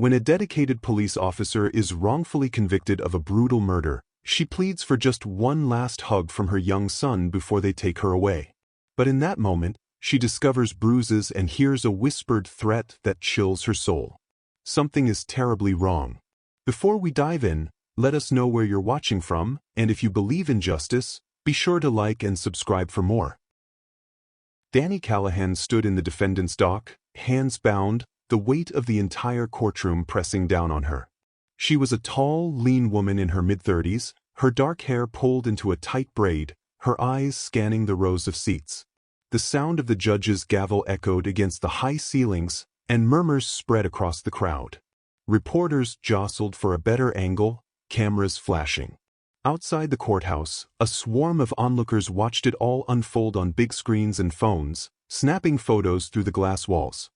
When a dedicated police officer is wrongfully convicted of a brutal murder, she pleads for just one last hug from her young son before they take her away. But in that moment, she discovers bruises and hears a whispered threat that chills her soul. Something is terribly wrong. Before we dive in, let us know where you're watching from, and if you believe in justice, be sure to like and subscribe for more. Dani Callahan stood in the defendant's dock, hands bound, the weight of the entire courtroom pressing down on her. She was a tall, lean woman in her mid-30s, her dark hair pulled into a tight braid, her eyes scanning the rows of seats. The sound of the judge's gavel echoed against the high ceilings, and murmurs spread across the crowd. Reporters jostled for a better angle, cameras flashing. Outside the courthouse, a swarm of onlookers watched it all unfold on big screens and phones, snapping photos through the glass walls.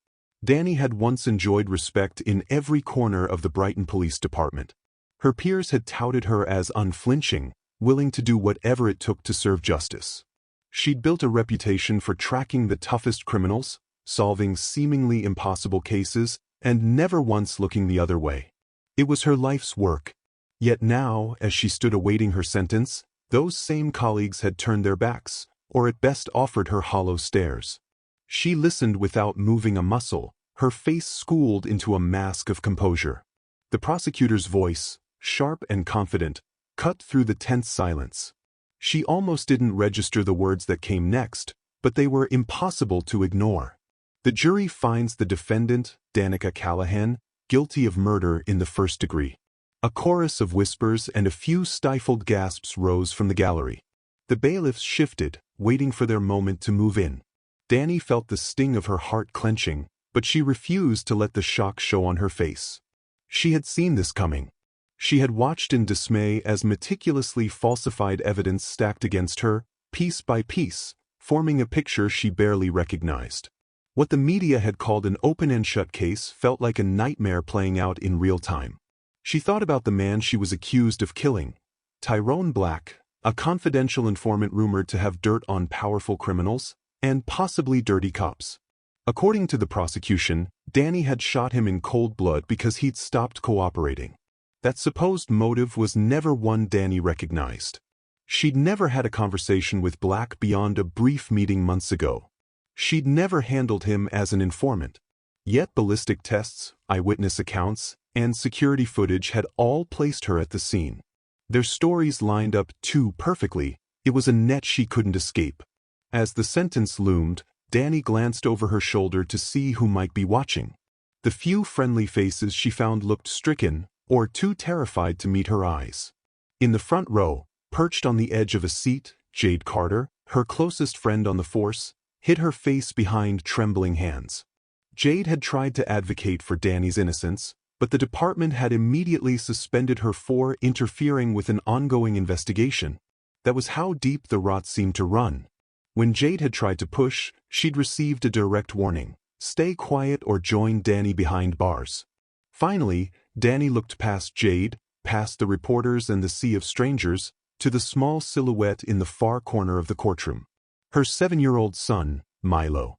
Dani had once enjoyed respect in every corner of the Brighton Police Department. Her peers had touted her as unflinching, willing to do whatever it took to serve justice. She'd built a reputation for tracking the toughest criminals, solving seemingly impossible cases, and never once looking the other way. It was her life's work. Yet now, as she stood awaiting her sentence, those same colleagues had turned their backs, or at best offered her hollow stares. She listened without moving a muscle, her face schooled into a mask of composure. The prosecutor's voice, sharp and confident, cut through the tense silence. She almost didn't register the words that came next, but they were impossible to ignore. The jury finds the defendant, Danica Callahan, guilty of murder in the first degree. A chorus of whispers and a few stifled gasps rose from the gallery. The bailiffs shifted, waiting for their moment to move in. Dani felt the sting of her heart clenching, but she refused to let the shock show on her face. She had seen this coming. She had watched in dismay as meticulously falsified evidence stacked against her, piece by piece, forming a picture she barely recognized. What the media had called an open-and-shut case felt like a nightmare playing out in real time. She thought about the man she was accused of killing, Tyrone Black, a confidential informant rumored to have dirt on powerful criminals, and possibly dirty cops. According to the prosecution, Dani had shot him in cold blood because he'd stopped cooperating. That supposed motive was never one Dani recognized. She'd never had a conversation with Black beyond a brief meeting months ago. She'd never handled him as an informant. Yet ballistic tests, eyewitness accounts, and security footage had all placed her at the scene. Their stories lined up too perfectly. It was a net she couldn't escape. As the sentence loomed, Dani glanced over her shoulder to see who might be watching. The few friendly faces she found looked stricken, or too terrified to meet her eyes. In the front row, perched on the edge of a seat, Jade Carter, her closest friend on the force, hid her face behind trembling hands. Jade had tried to advocate for Dani's innocence, but the department had immediately suspended her for interfering with an ongoing investigation. That was how deep the rot seemed to run. When Jade had tried to push, she'd received a direct warning: stay quiet or join Dani behind bars. Finally, Dani looked past Jade, past the reporters and the sea of strangers, to the small silhouette in the far corner of the courtroom. Her 7-year-old son, Milo.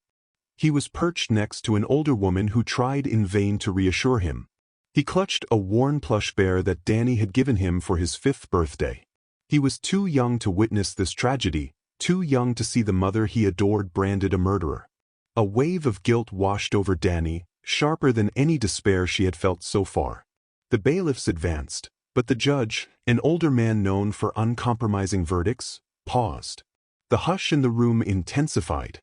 He was perched next to an older woman who tried in vain to reassure him. He clutched a worn plush bear that Dani had given him for his 5th birthday. He was too young to witness this tragedy, too young to see the mother he adored branded a murderer. A wave of guilt washed over Dani, sharper than any despair she had felt so far. The bailiffs advanced, but the judge, an older man known for uncompromising verdicts, paused. The hush in the room intensified.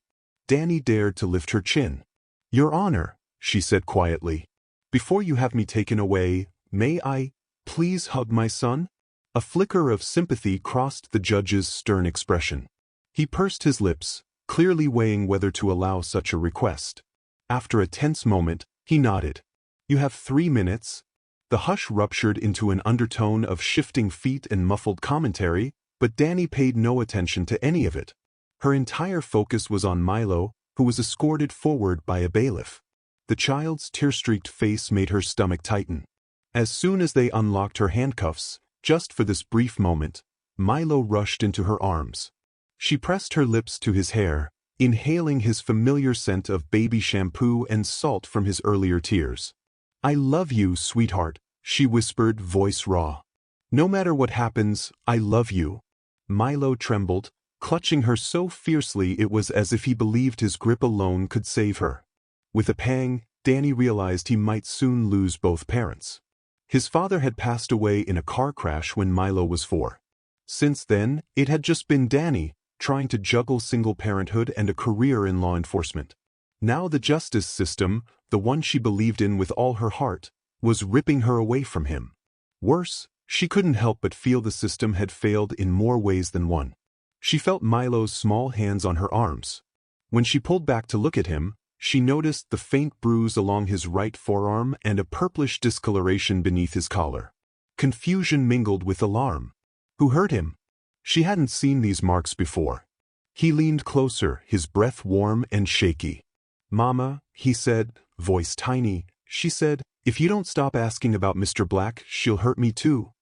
Dani dared to lift her chin. "Your Honor," she said quietly, "before you have me taken away, may I please hug my son?" A flicker of sympathy crossed the judge's stern expression. He pursed his lips, clearly weighing whether to allow such a request. After a tense moment, he nodded. "You have 3 minutes." The hush ruptured into an undertone of shifting feet and muffled commentary, but Dani paid no attention to any of it. Her entire focus was on Milo, who was escorted forward by a bailiff. The child's tear-streaked face made her stomach tighten. As soon as they unlocked her handcuffs, just for this brief moment, Milo rushed into her arms. She pressed her lips to his hair, inhaling his familiar scent of baby shampoo and salt from his earlier tears. "I love you, sweetheart," she whispered, voice raw. "No matter what happens, I love you." Milo trembled, clutching her so fiercely it was as if he believed his grip alone could save her. With a pang, Danny realized he might soon lose both parents. His father had passed away in a car crash when Milo was 4. Since then, it had just been Danny, trying to juggle single parenthood and a career in law enforcement. Now the justice system, the one she believed in with all her heart, was ripping her away from him. Worse, she couldn't help but feel the system had failed in more ways than one. She felt Milo's small hands on her arms. When she pulled back to look at him, she noticed the faint bruise along his right forearm and a purplish discoloration beneath his collar. Confusion mingled with alarm. Who hurt him? She hadn't seen these marks before. He leaned closer, his breath warm and shaky. "Mama," he said, voice tiny. She said, "If you don't stop asking about Mr. Black, she'll hurt me too."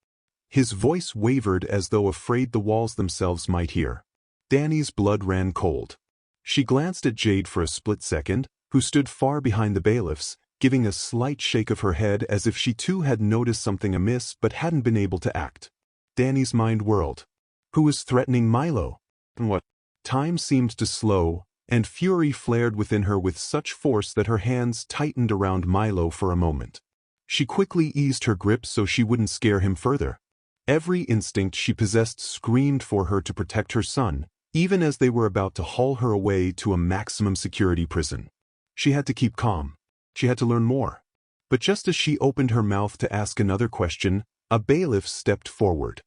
His voice wavered as though afraid the walls themselves might hear. Danny's blood ran cold. She glanced at Jade for a split second, who stood far behind the bailiffs, giving a slight shake of her head as if she too had noticed something amiss but hadn't been able to act. Danny's mind whirled. Who was threatening Milo? And what? Time seemed to slow, and fury flared within her with such force that her hands tightened around Milo for a moment. She quickly eased her grip so she wouldn't scare him further. Every instinct she possessed screamed for her to protect her son, even as they were about to haul her away to a maximum security prison. She had to keep calm. She had to learn more. But just as she opened her mouth to ask another question, a bailiff stepped forward.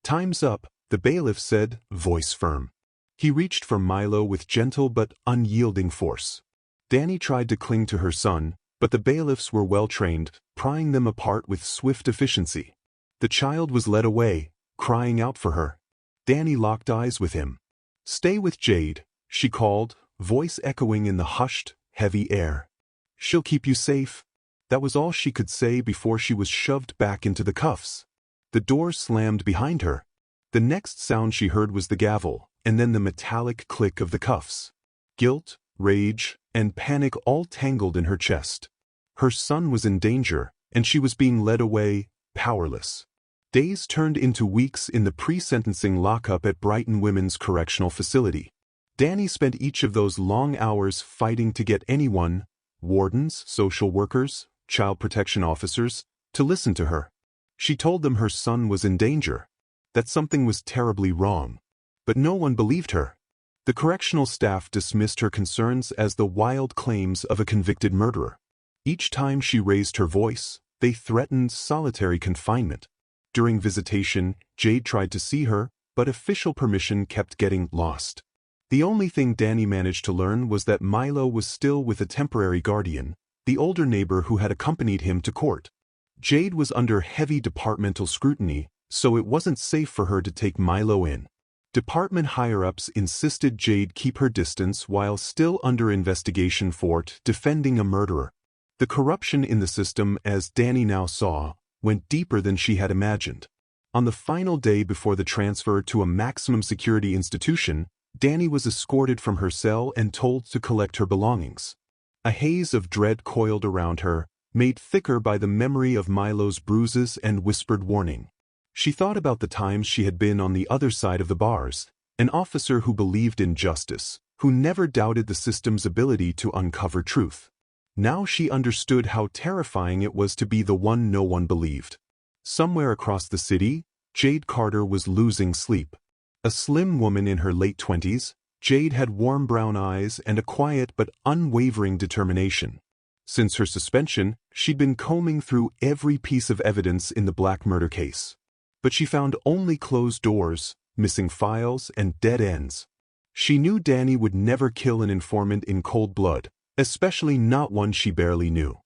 "Time's up," the bailiff said, voice firm. He reached for Milo with gentle but unyielding force. Danny tried to cling to her son, but the bailiffs were well-trained, prying them apart with swift efficiency. The child was led away, crying out for her. Danny locked eyes with him. "Stay with Jade," she called, voice echoing in the hushed, heavy air. "She'll keep you safe." That was all she could say before she was shoved back into the cuffs. The door slammed behind her. The next sound she heard was the gavel, and then the metallic click of the cuffs. Guilt, rage, and panic all tangled in her chest. Her son was in danger, and she was being led away, powerless. Days turned into weeks in the pre-sentencing lockup at Brighton Women's Correctional Facility. Danny spent each of those long hours fighting to get anyone, wardens, social workers, child protection officers, to listen to her. She told them her son was in danger, that something was terribly wrong. But no one believed her. The correctional staff dismissed her concerns as the wild claims of a convicted murderer. Each time she raised her voice, they threatened solitary confinement. During visitation, Jade tried to see her, but official permission kept getting lost. The only thing Danny managed to learn was that Milo was still with a temporary guardian, the older neighbor who had accompanied him to court. Jade was under heavy departmental scrutiny, so it wasn't safe for her to take Milo in. Department higher-ups insisted Jade keep her distance while still under investigation for defending a murderer. The corruption in the system, as Danny now saw, went deeper than she had imagined. On the final day before the transfer to a maximum security institution, Danny was escorted from her cell and told to collect her belongings. A haze of dread coiled around her, made thicker by the memory of Milo's bruises and whispered warning. She thought about the times she had been on the other side of the bars, an officer who believed in justice, who never doubted the system's ability to uncover truth. Now she understood how terrifying it was to be the one no one believed. Somewhere across the city, Jade Carter was losing sleep. A slim woman in her late 20s, Jade had warm brown eyes and a quiet but unwavering determination. Since her suspension, she'd been combing through every piece of evidence in the Black murder case. But she found only closed doors, missing files, and dead ends. She knew Danny would never kill an informant in cold blood, especially not one she barely knew.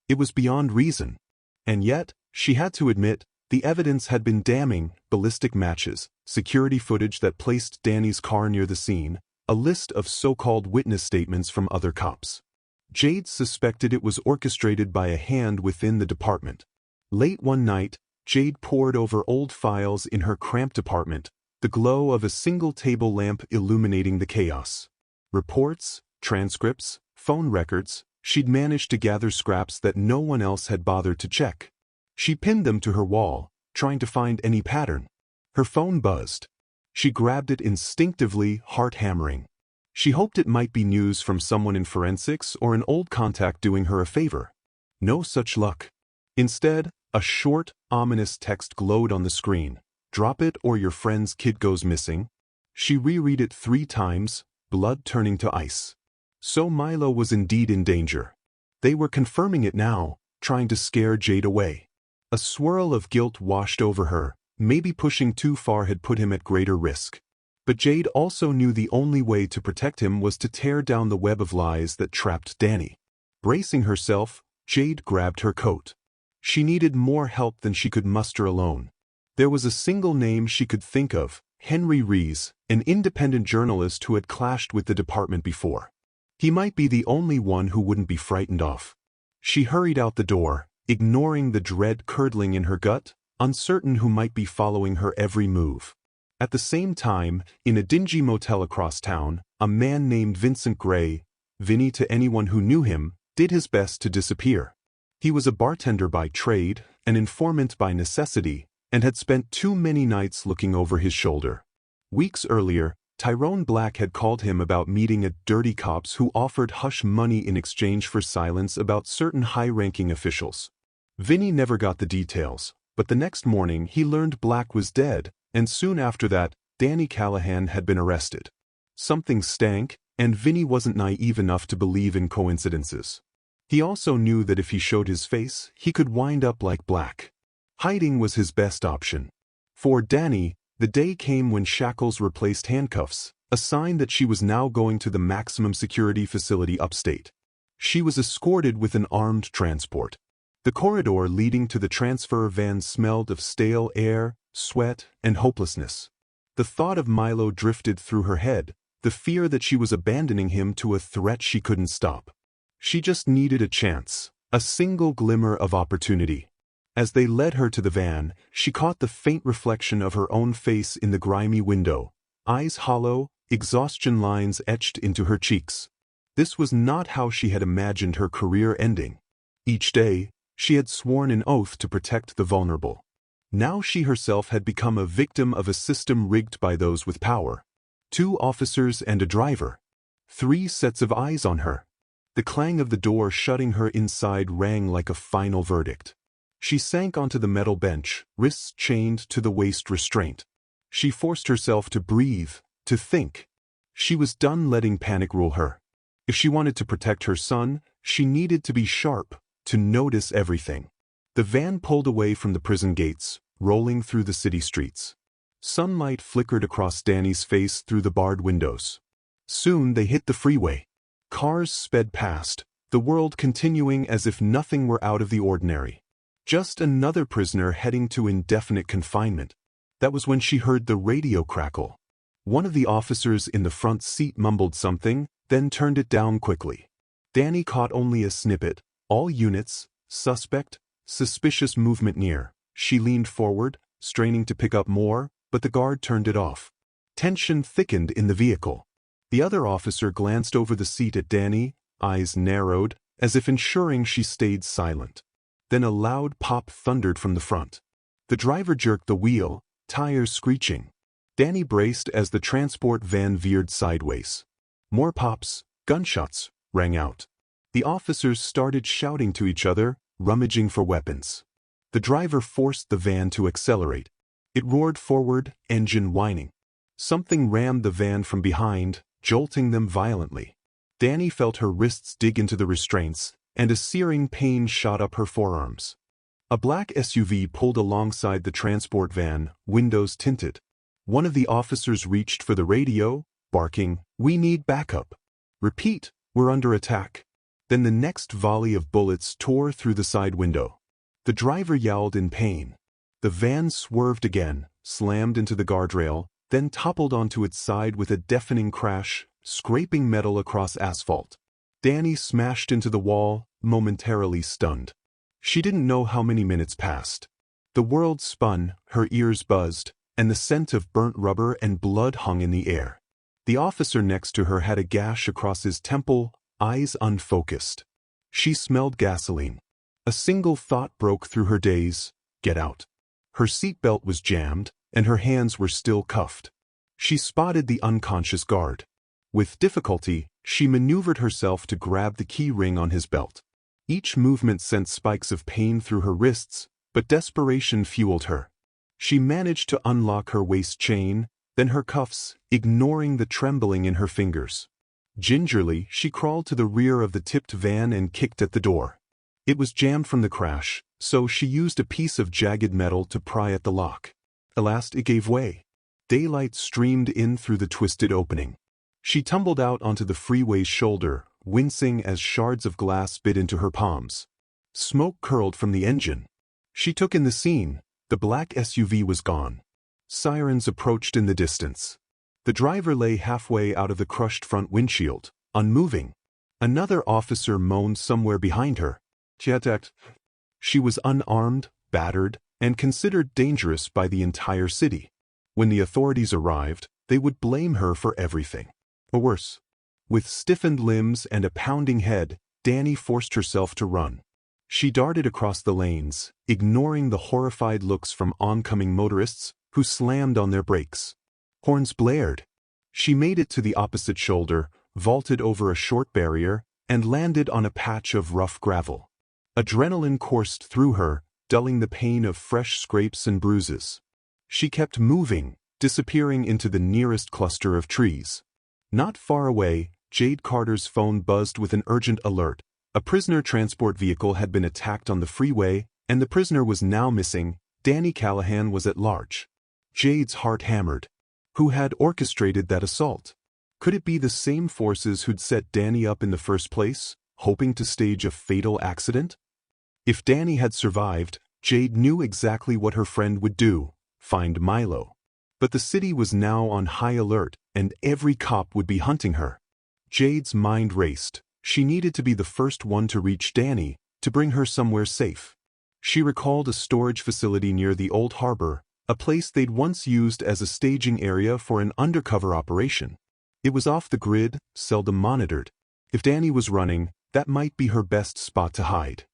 It was beyond reason. And yet, she had to admit, the evidence had been damning: ballistic matches, security footage that placed Danny's car near the scene, a list of so-called witness statements from other cops. Jade suspected it was orchestrated by a hand within the department. Late one night, Jade pored over old files in her cramped apartment, the glow of a single table lamp illuminating the chaos. Reports, transcripts, phone records, She'd managed to gather scraps that no one else had bothered to check. She pinned them to her wall, trying to find any pattern. Her phone buzzed. She grabbed it instinctively, heart hammering. She hoped it might be news from someone in forensics or an old contact doing her a favor. No such luck. Instead, a short, ominous text glowed on the screen. "Drop it or your friend's kid goes missing." She reread it 3 times, blood turning to ice. So Milo was indeed in danger. They were confirming it now, trying to scare Jade away. A swirl of guilt washed over her. Maybe pushing too far had put him at greater risk. But Jade also knew the only way to protect him was to tear down the web of lies that trapped Danny. Bracing herself, Jade grabbed her coat. She needed more help than she could muster alone. There was a single name she could think of: Henry Rees, an independent journalist who had clashed with the department before. He might be the only one who wouldn't be frightened off. She hurried out the door, ignoring the dread curdling in her gut, uncertain who might be following her every move. At the same time, in a dingy motel across town, a man named Vincent Gray, Vinny to anyone who knew him, did his best to disappear. He was a bartender by trade, an informant by necessity, and had spent too many nights looking over his shoulder. Weeks earlier, Tyrone Black had called him about meeting at dirty cops who offered hush money in exchange for silence about certain high-ranking officials. Vinny never got the details, but the next morning he learned Black was dead, and soon after that, Danny Callahan had been arrested. Something stank, and Vinny wasn't naive enough to believe in coincidences. He also knew that if he showed his face, he could wind up like Black. Hiding was his best option. For Danny, the day came when shackles replaced handcuffs, a sign that she was now going to the maximum security facility upstate. She was escorted with an armed transport. The corridor leading to the transfer van smelled of stale air, sweat, and hopelessness. The thought of Milo drifted through her head, the fear that she was abandoning him to a threat she couldn't stop. She just needed a chance, a single glimmer of opportunity. As they led her to the van, she caught the faint reflection of her own face in the grimy window, eyes hollow, exhaustion lines etched into her cheeks. This was not how she had imagined her career ending. Each day, she had sworn an oath to protect the vulnerable. Now she herself had become a victim of a system rigged by those with power. 2 officers and a driver. 3 sets of eyes on her. The clang of the door shutting her inside rang like a final verdict. She sank onto the metal bench, wrists chained to the waist restraint. She forced herself to breathe, to think. She was done letting panic rule her. If she wanted to protect her son, she needed to be sharp, to notice everything. The van pulled away from the prison gates, rolling through the city streets. Sunlight flickered across Danny's face through the barred windows. Soon they hit the freeway. Cars sped past, the world continuing as if nothing were out of the ordinary. Just another prisoner heading to indefinite confinement. That was when she heard the radio crackle. One of the officers in the front seat mumbled something, then turned it down quickly. Danny caught only a snippet. All units, suspect, suspicious movement near. She leaned forward, straining to pick up more, but the guard turned it off. Tension thickened in the vehicle. The other officer glanced over the seat at Danny, eyes narrowed, as if ensuring she stayed silent. Then a loud pop thundered from the front. The driver jerked the wheel, tires screeching. Danny braced as the transport van veered sideways. More pops, gunshots, rang out. The officers started shouting to each other, rummaging for weapons. The driver forced the van to accelerate. It roared forward, engine whining. Something rammed the van from behind, jolting them violently. Danny felt her wrists dig into the restraints, and a searing pain shot up her forearms. A black SUV pulled alongside the transport van, windows tinted. One of the officers reached for the radio, barking, "We need backup." "Repeat, we're under attack." Then the next volley of bullets tore through the side window. The driver yowled in pain. The van swerved again, slammed into the guardrail, then toppled onto its side with a deafening crash, scraping metal across asphalt. Danny smashed into the wall, momentarily stunned. She didn't know how many minutes passed. The world spun, her ears buzzed, and the scent of burnt rubber and blood hung in the air. The officer next to her had a gash across his temple, eyes unfocused. She smelled gasoline. A single thought broke through her daze: get out. Her seatbelt was jammed, and her hands were still cuffed. She spotted the unconscious guard. With difficulty, she maneuvered herself to grab the key ring on his belt. Each movement sent spikes of pain through her wrists, but desperation fueled her. She managed to unlock her waist chain, then her cuffs, ignoring the trembling in her fingers. Gingerly, she crawled to the rear of the tipped van and kicked at the door. It was jammed from the crash, so she used a piece of jagged metal to pry at the lock. At last it gave way. Daylight streamed in through the twisted opening. She tumbled out onto the freeway's shoulder, wincing as shards of glass bit into her palms. Smoke curled from the engine. She took in the scene. The black SUV was gone. Sirens approached in the distance. The driver lay halfway out of the crushed front windshield, unmoving. Another officer moaned somewhere behind her. She was unarmed, battered, and considered dangerous by the entire city. When the authorities arrived, they would blame her for everything. Or worse. With stiffened limbs and a pounding head, Danny forced herself to run. She darted across the lanes, ignoring the horrified looks from oncoming motorists who slammed on their brakes. Horns blared. She made it to the opposite shoulder, vaulted over a short barrier, and landed on a patch of rough gravel. Adrenaline coursed through her, dulling the pain of fresh scrapes and bruises. She kept moving, disappearing into the nearest cluster of trees. Not far away, Jade Carter's phone buzzed with an urgent alert. A prisoner transport vehicle had been attacked on the freeway, and the prisoner was now missing. Danny Callahan was at large. Jade's heart hammered. Who had orchestrated that assault? Could it be the same forces who'd set Danny up in the first place, hoping to stage a fatal accident? If Danny had survived, Jade knew exactly what her friend would do: find Milo. But the city was now on high alert, and every cop would be hunting her. Jade's mind raced. She needed to be the first one to reach Danny, to bring her somewhere safe. She recalled a storage facility near the old harbor, a place they'd once used as a staging area for an undercover operation. It was off the grid, seldom monitored. If Danny was running, that might be her best spot to hide.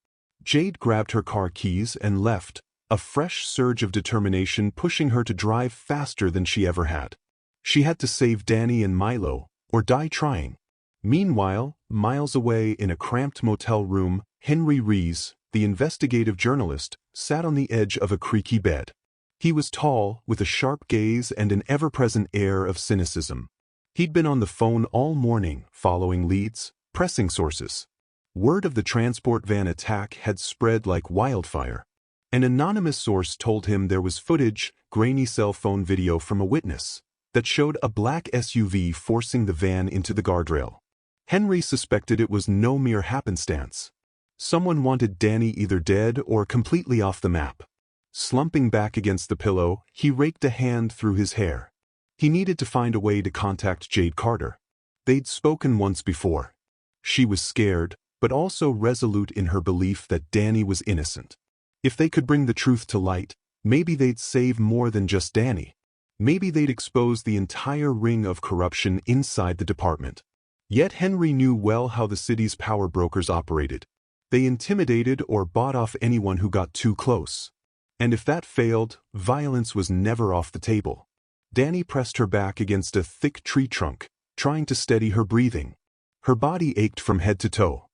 Jade grabbed her car keys and left, a fresh surge of determination pushing her to drive faster than she ever had. She had to save Danny and Milo, or die trying. Meanwhile, miles away in a cramped motel room, Henry Rees, the investigative journalist, sat on the edge of a creaky bed. He was tall, with a sharp gaze and an ever-present air of cynicism. He'd been on the phone all morning, following leads, pressing sources. Word of the transport van attack had spread like wildfire. An anonymous source told him there was footage, grainy cell phone video from a witness, that showed a black SUV forcing the van into the guardrail. Henry suspected it was no mere happenstance. Someone wanted Danny either dead or completely off the map. Slumping back against the pillow, he raked a hand through his hair. He needed to find a way to contact Jade Carter. They'd spoken once before. She was scared, but also resolute in her belief that Danny was innocent. If they could bring the truth to light, maybe they'd save more than just Danny. Maybe they'd expose the entire ring of corruption inside the department. Yet Henry knew well how the city's power brokers operated. They intimidated or bought off anyone who got too close. And if that failed, violence was never off the table. Danny pressed her back against a thick tree trunk, trying to steady her breathing. Her body ached from head to toe.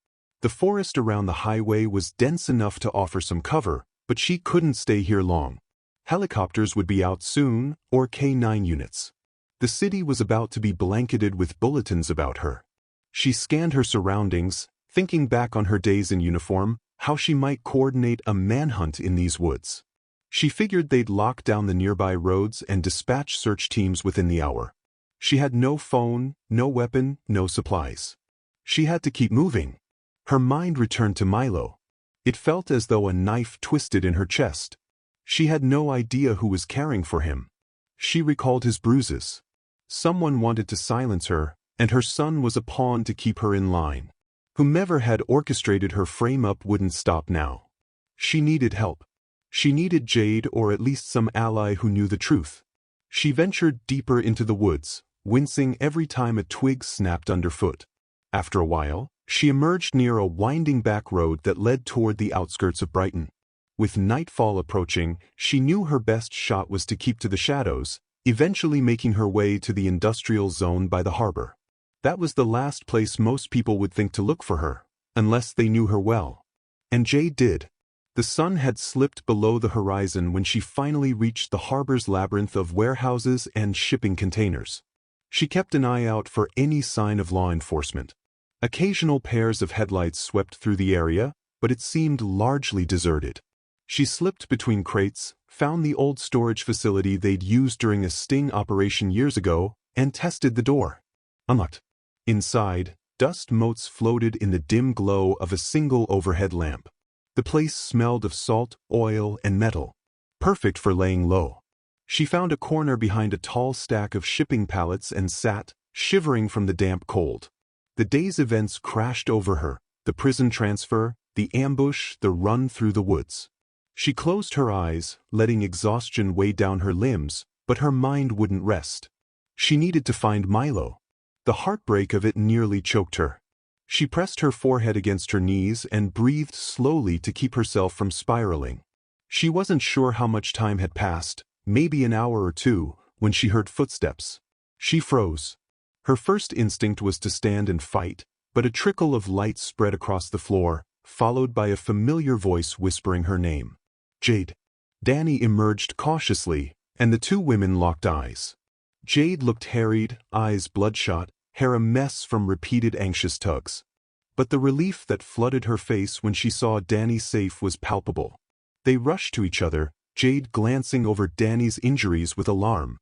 The forest around the highway was dense enough to offer some cover, but she couldn't stay here long. Helicopters would be out soon, or K-9 units. The city was about to be blanketed with bulletins about her. She scanned her surroundings, thinking back on her days in uniform, how she might coordinate a manhunt in these woods. She figured they'd lock down the nearby roads and dispatch search teams within the hour. She had no phone, no weapon, no supplies. She had to keep moving. Her mind returned to Milo. It felt as though a knife twisted in her chest. She had no idea who was caring for him. She recalled his bruises. Someone wanted to silence her, and her son was a pawn to keep her in line. Whomever had orchestrated her frame-up wouldn't stop now. She needed help. She needed Jade, or at least some ally who knew the truth. She ventured deeper into the woods, wincing every time a twig snapped underfoot. After a while, She emerged near a winding back road that led toward the outskirts of Brighton. With nightfall approaching, she knew her best shot was to keep to the shadows, eventually making her way to the industrial zone by the harbor. That was the last place most people would think to look for her, unless they knew her well. And Jade did. The sun had slipped below the horizon when she finally reached the harbor's labyrinth of warehouses and shipping containers. She kept an eye out for any sign of law enforcement. Occasional pairs of headlights swept through the area, but it seemed largely deserted. She slipped between crates, found the old storage facility they'd used during a sting operation years ago, and tested the door. Unlocked. Inside, dust motes floated in the dim glow of a single overhead lamp. The place smelled of salt, oil, and metal. Perfect for laying low. She found a corner behind a tall stack of shipping pallets and sat, shivering from the damp cold. The day's events crashed over her, the prison transfer, the ambush, the run through the woods. She closed her eyes, letting exhaustion weigh down her limbs, but her mind wouldn't rest. She needed to find Milo. The heartbreak of it nearly choked her. She pressed her forehead against her knees and breathed slowly to keep herself from spiraling. She wasn't sure how much time had passed, maybe an hour or two, when she heard footsteps. She froze. Her first instinct was to stand and fight, but a trickle of light spread across the floor, followed by a familiar voice whispering her name. Jade. Danny emerged cautiously, and the two women locked eyes. Jade looked harried, eyes bloodshot, hair a mess from repeated anxious tugs. But the relief that flooded her face when she saw Danny safe was palpable. They rushed to each other, Jade glancing over Danny's injuries with alarm.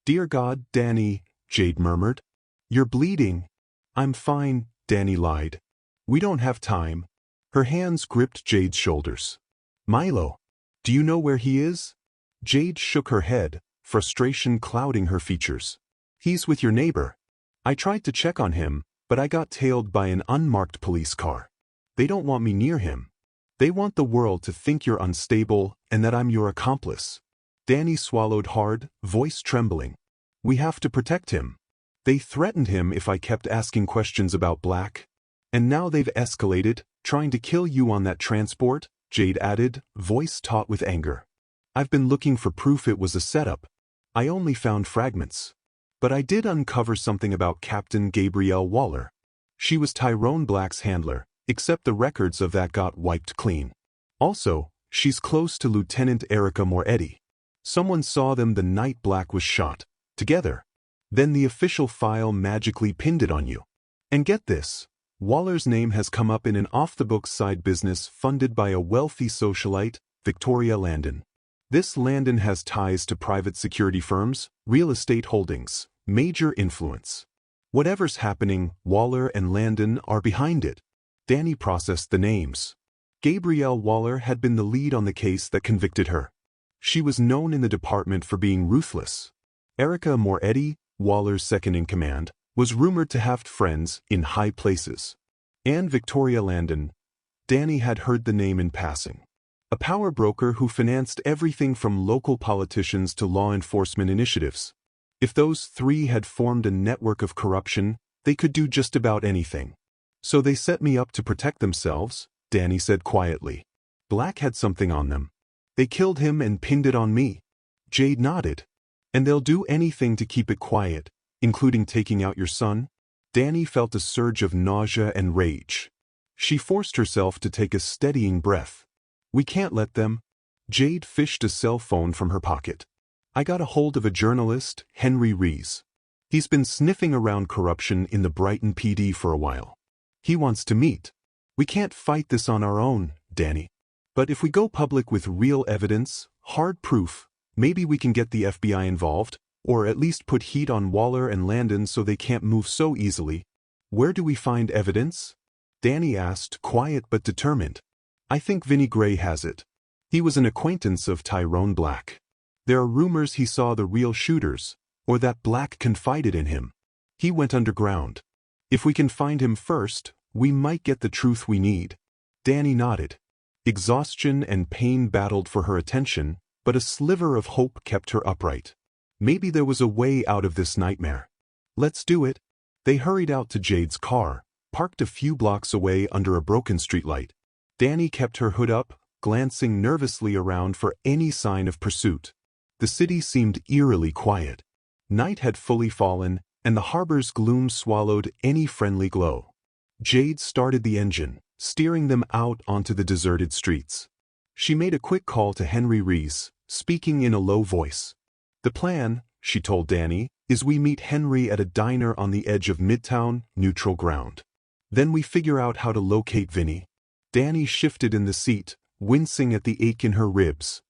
"Dear God, Danny," Jade murmured. "You're bleeding." "I'm fine," Danny lied. "We don't have time." Her hands gripped Jade's shoulders. "Milo. Do you know where he is?" Jade shook her head, frustration clouding her features. "He's with your neighbor. I tried to check on him, but I got tailed by an unmarked police car. They don't want me near him. They want the world to think you're unstable and that I'm your accomplice." Danny swallowed hard, voice trembling. "We have to protect him. They threatened him if I kept asking questions about Black. And now they've escalated, trying to kill you on that transport," Jade added, voice taut with anger. "I've been looking for proof it was a setup. I only found fragments. But I did uncover something about Captain Gabrielle Waller. She was Tyrone Black's handler, except the records of that got wiped clean. Also, she's close to Lieutenant Erica Moretti. Someone saw them the night Black was shot, together. Then the official file magically pinned it on you. And get this, Waller's name has come up in an off-the-books side business funded by a wealthy socialite, Victoria Landon. This Landon has ties to private security firms, real estate holdings, major influence. Whatever's happening, Waller and Landon are behind it." Danny processed the names. Gabrielle Waller had been the lead on the case that convicted her. She was known in the department for being ruthless. Erica Moretti, Waller's second-in-command, was rumored to have friends in high places. And Victoria Landon. Danny had heard the name in passing. A power broker who financed everything from local politicians to law enforcement initiatives. If those three had formed a network of corruption, they could do just about anything. "So they set me up to protect themselves," Danny said quietly. "Black had something on them. They killed him and pinned it on me." Jade nodded. "And they'll do anything to keep it quiet, including taking out your son?" Danny felt a surge of nausea and rage. She forced herself to take a steadying breath. "We can't let them." Jade fished a cell phone from her pocket. "I got a hold of a journalist, Henry Rees. He's been sniffing around corruption in the Brighton PD for a while. He wants to meet. We can't fight this on our own, Danny. But if we go public with real evidence, hard proof, maybe we can get the FBI involved, or at least put heat on Waller and Landon so they can't move so easily." "Where do we find evidence?" Danny asked, quiet but determined. "I think Vinnie Gray has it. He was an acquaintance of Tyrone Black. There are rumors he saw the real shooters, or that Black confided in him. He went underground. If we can find him first, we might get the truth we need." Danny nodded. Exhaustion and pain battled for her attention, but a sliver of hope kept her upright. Maybe there was a way out of this nightmare. "Let's do it." They hurried out to Jade's car, parked a few blocks away under a broken streetlight. Danny kept her hood up, glancing nervously around for any sign of pursuit. The city seemed eerily quiet. Night had fully fallen, and the harbor's gloom swallowed any friendly glow. Jade started the engine, steering them out onto the deserted streets. She made a quick call to Henry Rees, speaking in a low voice. "The plan," she told Danny, "is we meet Henry at a diner on the edge of Midtown, neutral ground. Then we figure out how to locate Vinny." Danny shifted in the seat, wincing at the ache in her ribs.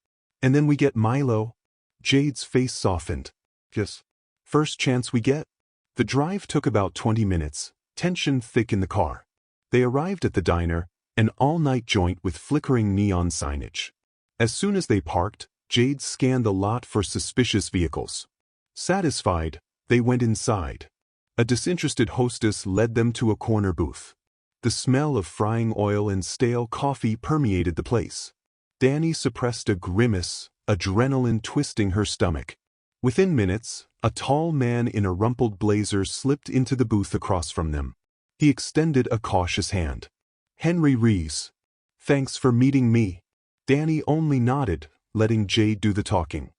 "And then we get Milo?" Jade's face softened. "Yes. First chance we get?" The drive took about 20 minutes, tension thick in the car. They arrived at the diner, an all-night joint with flickering neon signage. As soon as they parked, Jade scanned the lot for suspicious vehicles. Satisfied, they went inside. A disinterested hostess led them to a corner booth. The smell of frying oil and stale coffee permeated the place. Danny suppressed a grimace, adrenaline twisting her stomach. Within minutes, a tall man in a rumpled blazer slipped into the booth across from them. He extended a cautious hand. "Henry Rees. Thanks for meeting me." Danny only nodded, letting Jade do the talking.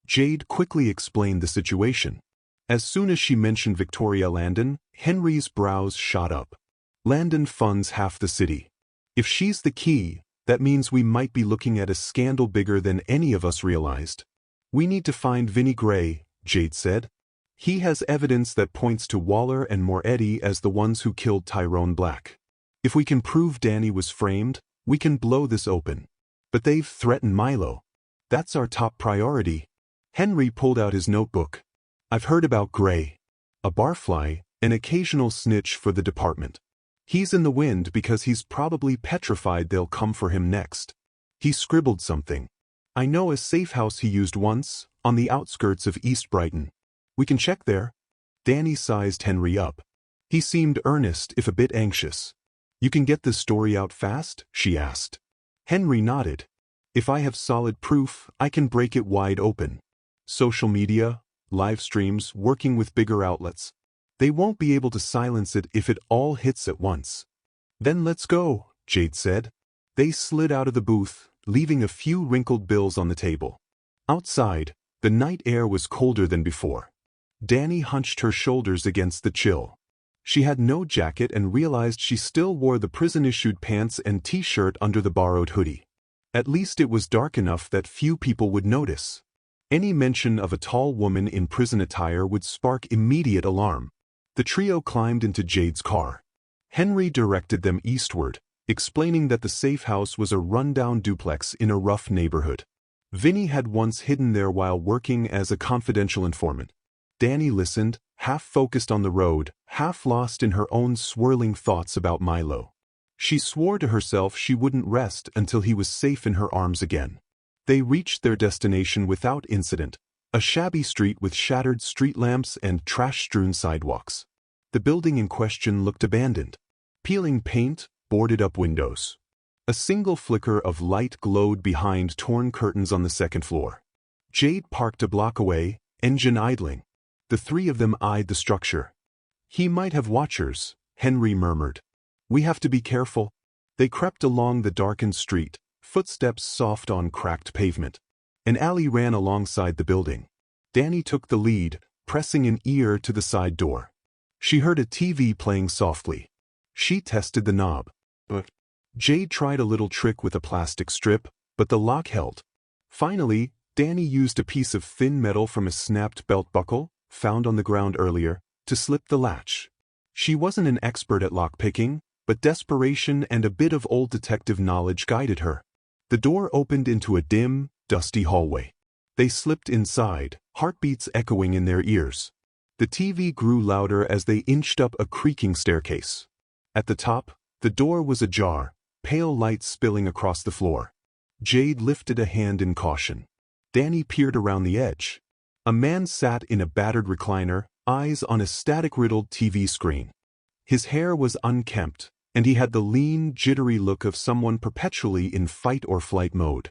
Jade quickly explained the situation. As soon as she mentioned Victoria Landon, Henry's brows shot up. "Landon funds half the city. If she's the key, that means we might be looking at a scandal bigger than any of us realized." "We need to find Vinny Gray," Jade said. "He has evidence that points to Waller and Moretti as the ones who killed Tyrone Black. If we can prove Danny was framed, we can blow this open. But they've threatened Milo. That's our top priority." Henry pulled out his notebook. "I've heard about Gray. A barfly, an occasional snitch for the department. He's in the wind because he's probably petrified they'll come for him next." He scribbled something. "I know a safe house he used once, on the outskirts of East Brighton. We can check there." Danny sized Henry up. He seemed earnest if a bit anxious. "You can get this story out fast?" she asked. Henry nodded. "If I have solid proof, I can break it wide open. Social media, live streams, working with bigger outlets. They won't be able to silence it if it all hits at once." "Then let's go," Jade said. They slid out of the booth, leaving a few wrinkled bills on the table. Outside, the night air was colder than before. Danny hunched her shoulders against the chill. She had no jacket and realized she still wore the prison-issued pants and t-shirt under the borrowed hoodie. At least it was dark enough that few people would notice. Any mention of a tall woman in prison attire would spark immediate alarm. The trio climbed into Jade's car. Henry directed them eastward, explaining that the safe house was a rundown duplex in a rough neighborhood. Vinny had once hidden there while working as a confidential informant. Danny listened, half focused on the road, half lost in her own swirling thoughts about Milo. She swore to herself she wouldn't rest until he was safe in her arms again. They reached their destination without incident, a shabby street with shattered street lamps and trash-strewn sidewalks. The building in question looked abandoned. Peeling paint, boarded-up windows. A single flicker of light glowed behind torn curtains on the second floor. Jade parked a block away, engine idling. The three of them eyed the structure. "He might have watchers," Henry murmured. "We have to be careful." They crept along the darkened street, footsteps soft on cracked pavement. An alley ran alongside the building. Danny took the lead, pressing an ear to the side door. She heard a TV playing softly. She tested the knob. Jade tried a little trick with a plastic strip, but the lock held. Finally, Danny used a piece of thin metal from a snapped belt buckle, found on the ground earlier, to slip the latch. She wasn't an expert at lockpicking, but desperation and a bit of old detective knowledge guided her. The door opened into a dim, dusty hallway. They slipped inside, heartbeats echoing in their ears. The TV grew louder as they inched up a creaking staircase. At the top, the door was ajar, pale light spilling across the floor. Jade lifted a hand in caution. Danny peered around the edge. A man sat in a battered recliner, eyes on a static-riddled TV screen. His hair was unkempt, and he had the lean, jittery look of someone perpetually in fight-or-flight mode.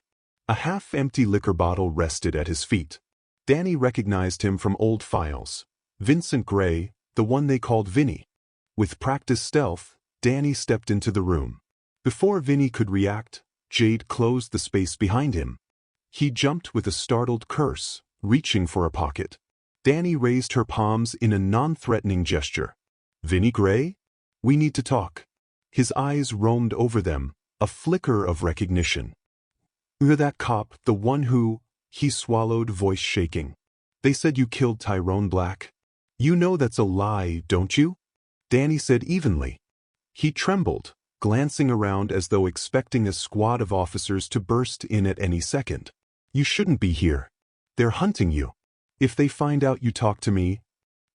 A half-empty liquor bottle rested at his feet. Danny recognized him from old files. Vincent Gray, the one they called Vinny. With practiced stealth, Danny stepped into the room. Before Vinny could react, Jade closed the space behind him. He jumped with a startled curse, reaching for a pocket. Danny raised her palms in a non-threatening gesture. "Vinny Gray? We need to talk." His eyes roamed over them, a flicker of recognition. "You're that cop, the one who—" He swallowed, voice shaking. "They said you killed Tyrone Black. You know that's a lie, don't you?" Danny said evenly. He trembled, glancing around as though expecting a squad of officers to burst in at any second. "You shouldn't be here. They're hunting you. If they find out you talk to me—"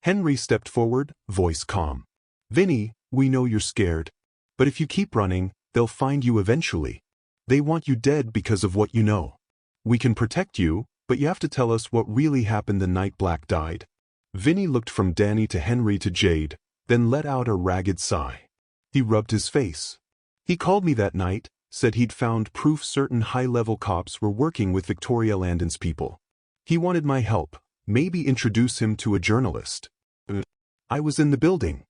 Henry stepped forward, voice calm. "Vinny, we know you're scared. But if you keep running, they'll find you eventually. They want you dead because of what you know. We can protect you, but you have to tell us what really happened the night Black died." Vinny looked from Danny to Henry to Jade, then let out a ragged sigh. He rubbed his face. "He called me that night, said he'd found proof certain high-level cops were working with Victoria Landon's people. He wanted my help, maybe introduce him to a journalist. I was in the building.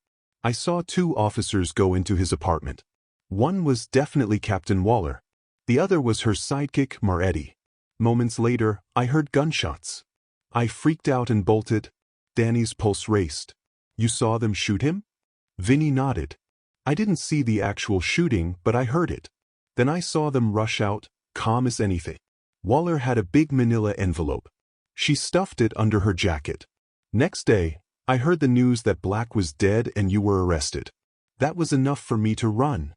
I saw 2 officers go into his apartment. One was definitely Captain Waller. The other was her sidekick, Maretti. Moments later, I heard gunshots. I freaked out and bolted." Danny's pulse raced. "You saw them shoot him?" Vinny nodded. "I didn't see the actual shooting, but I heard it. Then I saw them rush out, calm as anything. Waller had a big manila envelope. She stuffed it under her jacket. Next day, I heard the news that Black was dead and you were arrested. That was enough for me to run."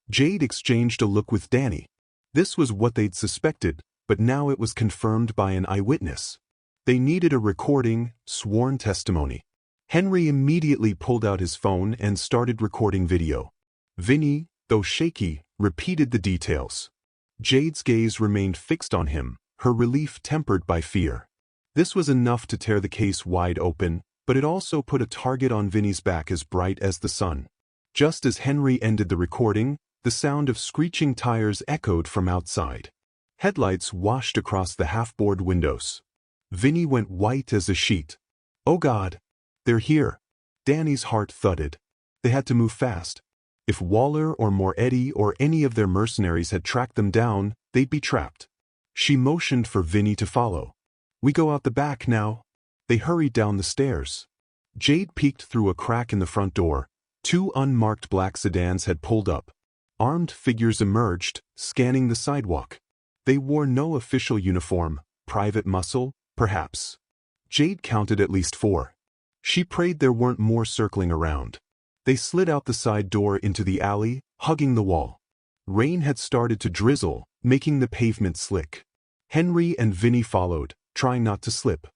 Jade exchanged a look with Danny. This was what they'd suspected, but now it was confirmed by an eyewitness. They needed a recording, sworn testimony. Henry immediately pulled out his phone and started recording video. Vinny, though shaky, repeated the details. Jade's gaze remained fixed on him, her relief tempered by fear. This was enough to tear the case wide open, but it also put a target on Vinny's back as bright as the sun. Just as Henry ended the recording, the sound of screeching tires echoed from outside. Headlights washed across the half-board windows. Vinny went white as a sheet. "Oh God! They're here!" Danny's heart thudded. They had to move fast. If Waller or Moretti or any of their mercenaries had tracked them down, they'd be trapped. She motioned for Vinny to follow. "We go out the back now." They hurried down the stairs. Jade peeked through a crack in the front door. 2 unmarked black sedans had pulled up. Armed figures emerged, scanning the sidewalk. They wore no official uniform, private muscle, perhaps. Jade counted at least 4. She prayed there weren't more circling around. They slid out the side door into the alley, hugging the wall. Rain had started to drizzle, making the pavement slick. Henry and Vinny followed, trying not to slip.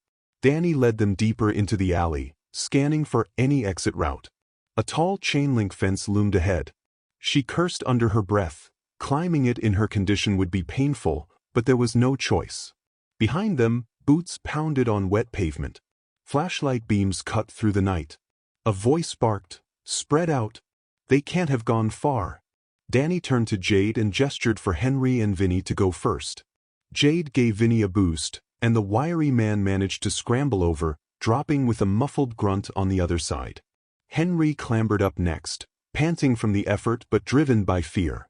Danny led them deeper into the alley, scanning for any exit route. A tall chain-link fence loomed ahead. She cursed under her breath. Climbing it in her condition would be painful, but there was no choice. Behind them, boots pounded on wet pavement. Flashlight beams cut through the night. A voice barked, "Spread out. They can't have gone far." Danny turned to Jade and gestured for Henry and Vinny to go first. Jade gave Vinny a boost, and the wiry man managed to scramble over, dropping with a muffled grunt on the other side. Henry clambered up next, panting from the effort but driven by fear.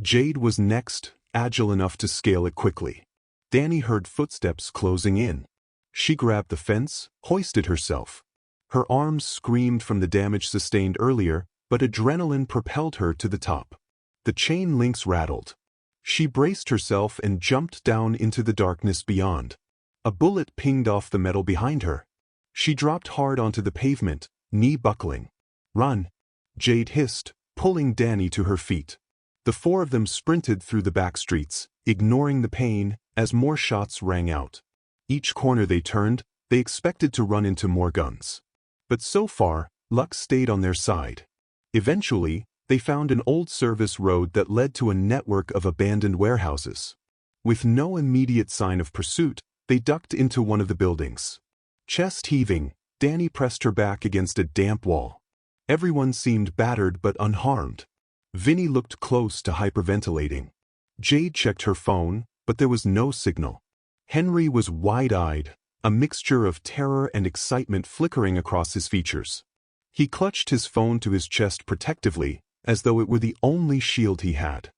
Jade was next, agile enough to scale it quickly. Danny heard footsteps closing in. She grabbed the fence, hoisted herself. Her arms screamed from the damage sustained earlier, but adrenaline propelled her to the top. The chain links rattled. She braced herself and jumped down into the darkness beyond. A bullet pinged off the metal behind her. She dropped hard onto the pavement, knee buckling. "Run!" Jade hissed, pulling Danny to her feet. The 4 of them sprinted through the back streets, ignoring the pain, as more shots rang out. Each corner they turned, they expected to run into more guns. But so far, luck stayed on their side. Eventually, they found an old service road that led to a network of abandoned warehouses. With no immediate sign of pursuit, they ducked into one of the buildings. Chest heaving, Danny pressed her back against a damp wall. Everyone seemed battered but unharmed. Vinny looked close to hyperventilating. Jade checked her phone, but there was no signal. Henry was wide-eyed, a mixture of terror and excitement flickering across his features. He clutched his phone to his chest protectively, as though it were the only shield he had.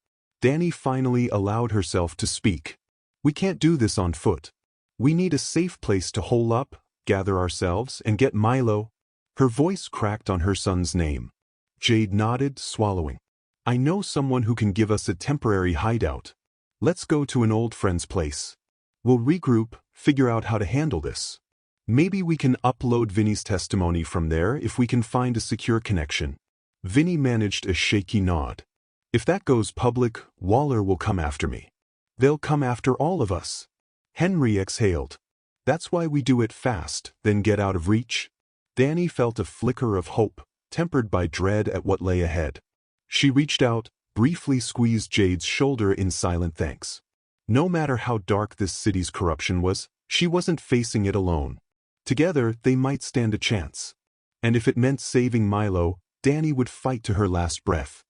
Danny finally allowed herself to speak. "We can't do this on foot. We need a safe place to hole up, gather ourselves, and get Milo." Her voice cracked on her son's name. Jade nodded, swallowing. "I know someone who can give us a temporary hideout. Let's go to an old friend's place. We'll regroup, figure out how to handle this. Maybe we can upload Vinny's testimony from there if we can find a secure connection." Vinny managed a shaky nod. "If that goes public, Waller will come after me. They'll come after all of us." Henry exhaled. "That's why we do it fast, then get out of reach." Danny felt a flicker of hope, tempered by dread at what lay ahead. She reached out, briefly squeezed Jade's shoulder in silent thanks. No matter how dark this city's corruption was, she wasn't facing it alone. Together, they might stand a chance. And if it meant saving Milo, Danny would fight to her last breath.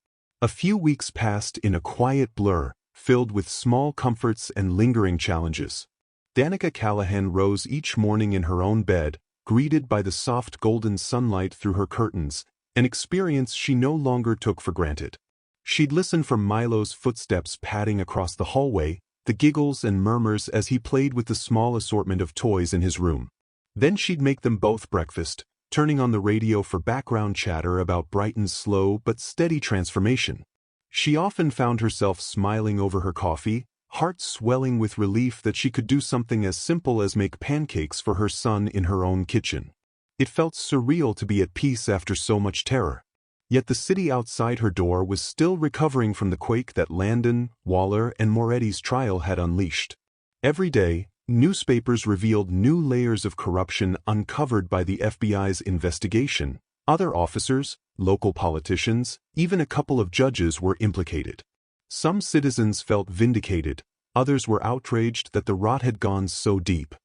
A few weeks passed in a quiet blur, filled with small comforts and lingering challenges. Danica Callahan rose each morning in her own bed, greeted by the soft golden sunlight through her curtains, an experience she no longer took for granted. She'd listen for Milo's footsteps padding across the hallway, the giggles and murmurs as he played with the small assortment of toys in his room. Then she'd make them both breakfast, turning on the radio for background chatter about Brighton's slow but steady transformation. She often found herself smiling over her coffee, heart swelling with relief that she could do something as simple as make pancakes for her son in her own kitchen. It felt surreal to be at peace after so much terror. Yet the city outside her door was still recovering from the quake that Landon, Waller, and Moretti's trial had unleashed. Every day, newspapers revealed new layers of corruption uncovered by the FBI's investigation. Other officers, local politicians, even a couple of judges were implicated. Some citizens felt vindicated, others were outraged that the rot had gone so deep.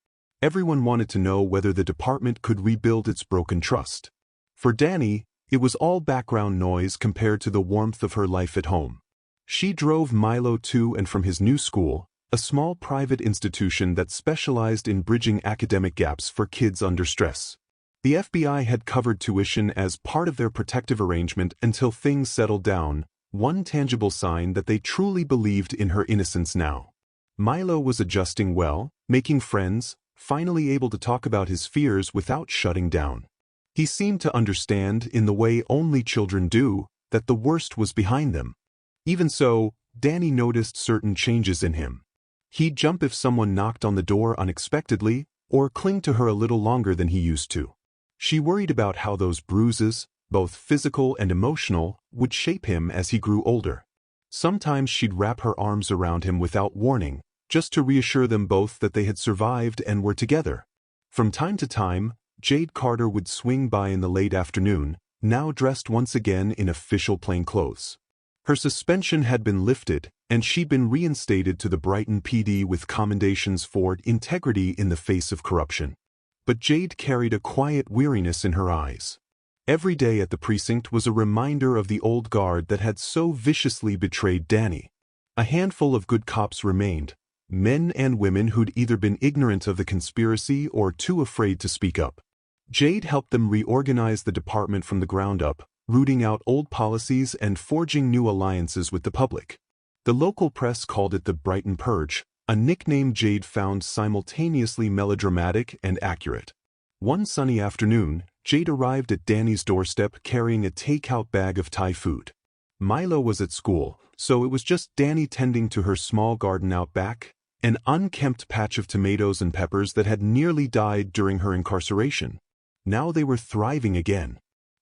Everyone wanted to know whether the department could rebuild its broken trust. For Danny, it was all background noise compared to the warmth of her life at home. She drove Milo to and from his new school, a small private institution that specialized in bridging academic gaps for kids under stress. The FBI had covered tuition as part of their protective arrangement until things settled down, one tangible sign that they truly believed in her innocence now. Milo was adjusting well, making friends, finally able to talk about his fears without shutting down. He seemed to understand, in the way only children do, that the worst was behind them. Even so, Danny noticed certain changes in him. He'd jump if someone knocked on the door unexpectedly, or cling to her a little longer than he used to. She worried about how those bruises, both physical and emotional, would shape him as he grew older. Sometimes she'd wrap her arms around him without warning, just to reassure them both that they had survived and were together. From time to time, Jade Carter would swing by in the late afternoon, now dressed once again in official plainclothes. Her suspension had been lifted, and she'd been reinstated to the Brighton PD with commendations for integrity in the face of corruption. But Jade carried a quiet weariness in her eyes. Every day at the precinct was a reminder of the old guard that had so viciously betrayed Danny. A handful of good cops remained, men and women who'd either been ignorant of the conspiracy or too afraid to speak up. Jade helped them reorganize the department from the ground up, rooting out old policies and forging new alliances with the public. The local press called it the Brighton Purge, a nickname Jade found simultaneously melodramatic and accurate. One sunny afternoon, Jade arrived at Danny's doorstep carrying a takeout bag of Thai food. Milo was at school, so it was just Danny tending to her small garden out back, an unkempt patch of tomatoes and peppers that had nearly died during her incarceration. Now they were thriving again.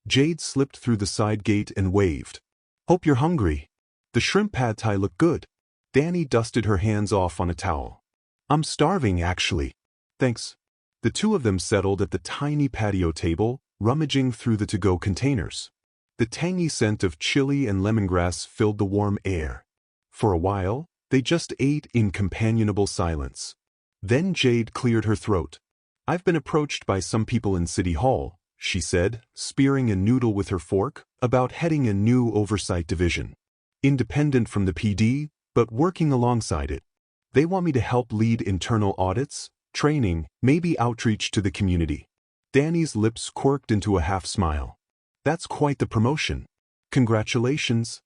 Jade slipped through the side gate and waved. "Hope you're hungry. The shrimp pad thai looked good." Danny dusted her hands off on a towel. "I'm starving, actually." "Thanks." The two of them settled at the tiny patio table, rummaging through the to-go containers. The tangy scent of chili and lemongrass filled the warm air. For a while, they just ate in companionable silence. Then Jade cleared her throat. "I've been approached by some people in City Hall," she said, spearing a noodle with her fork, "about heading a new oversight division. Independent from the PD, but working alongside it. They want me to help lead internal audits, training, maybe outreach to the community." Danny's lips quirked into a half smile. "That's quite the promotion." Congratulations.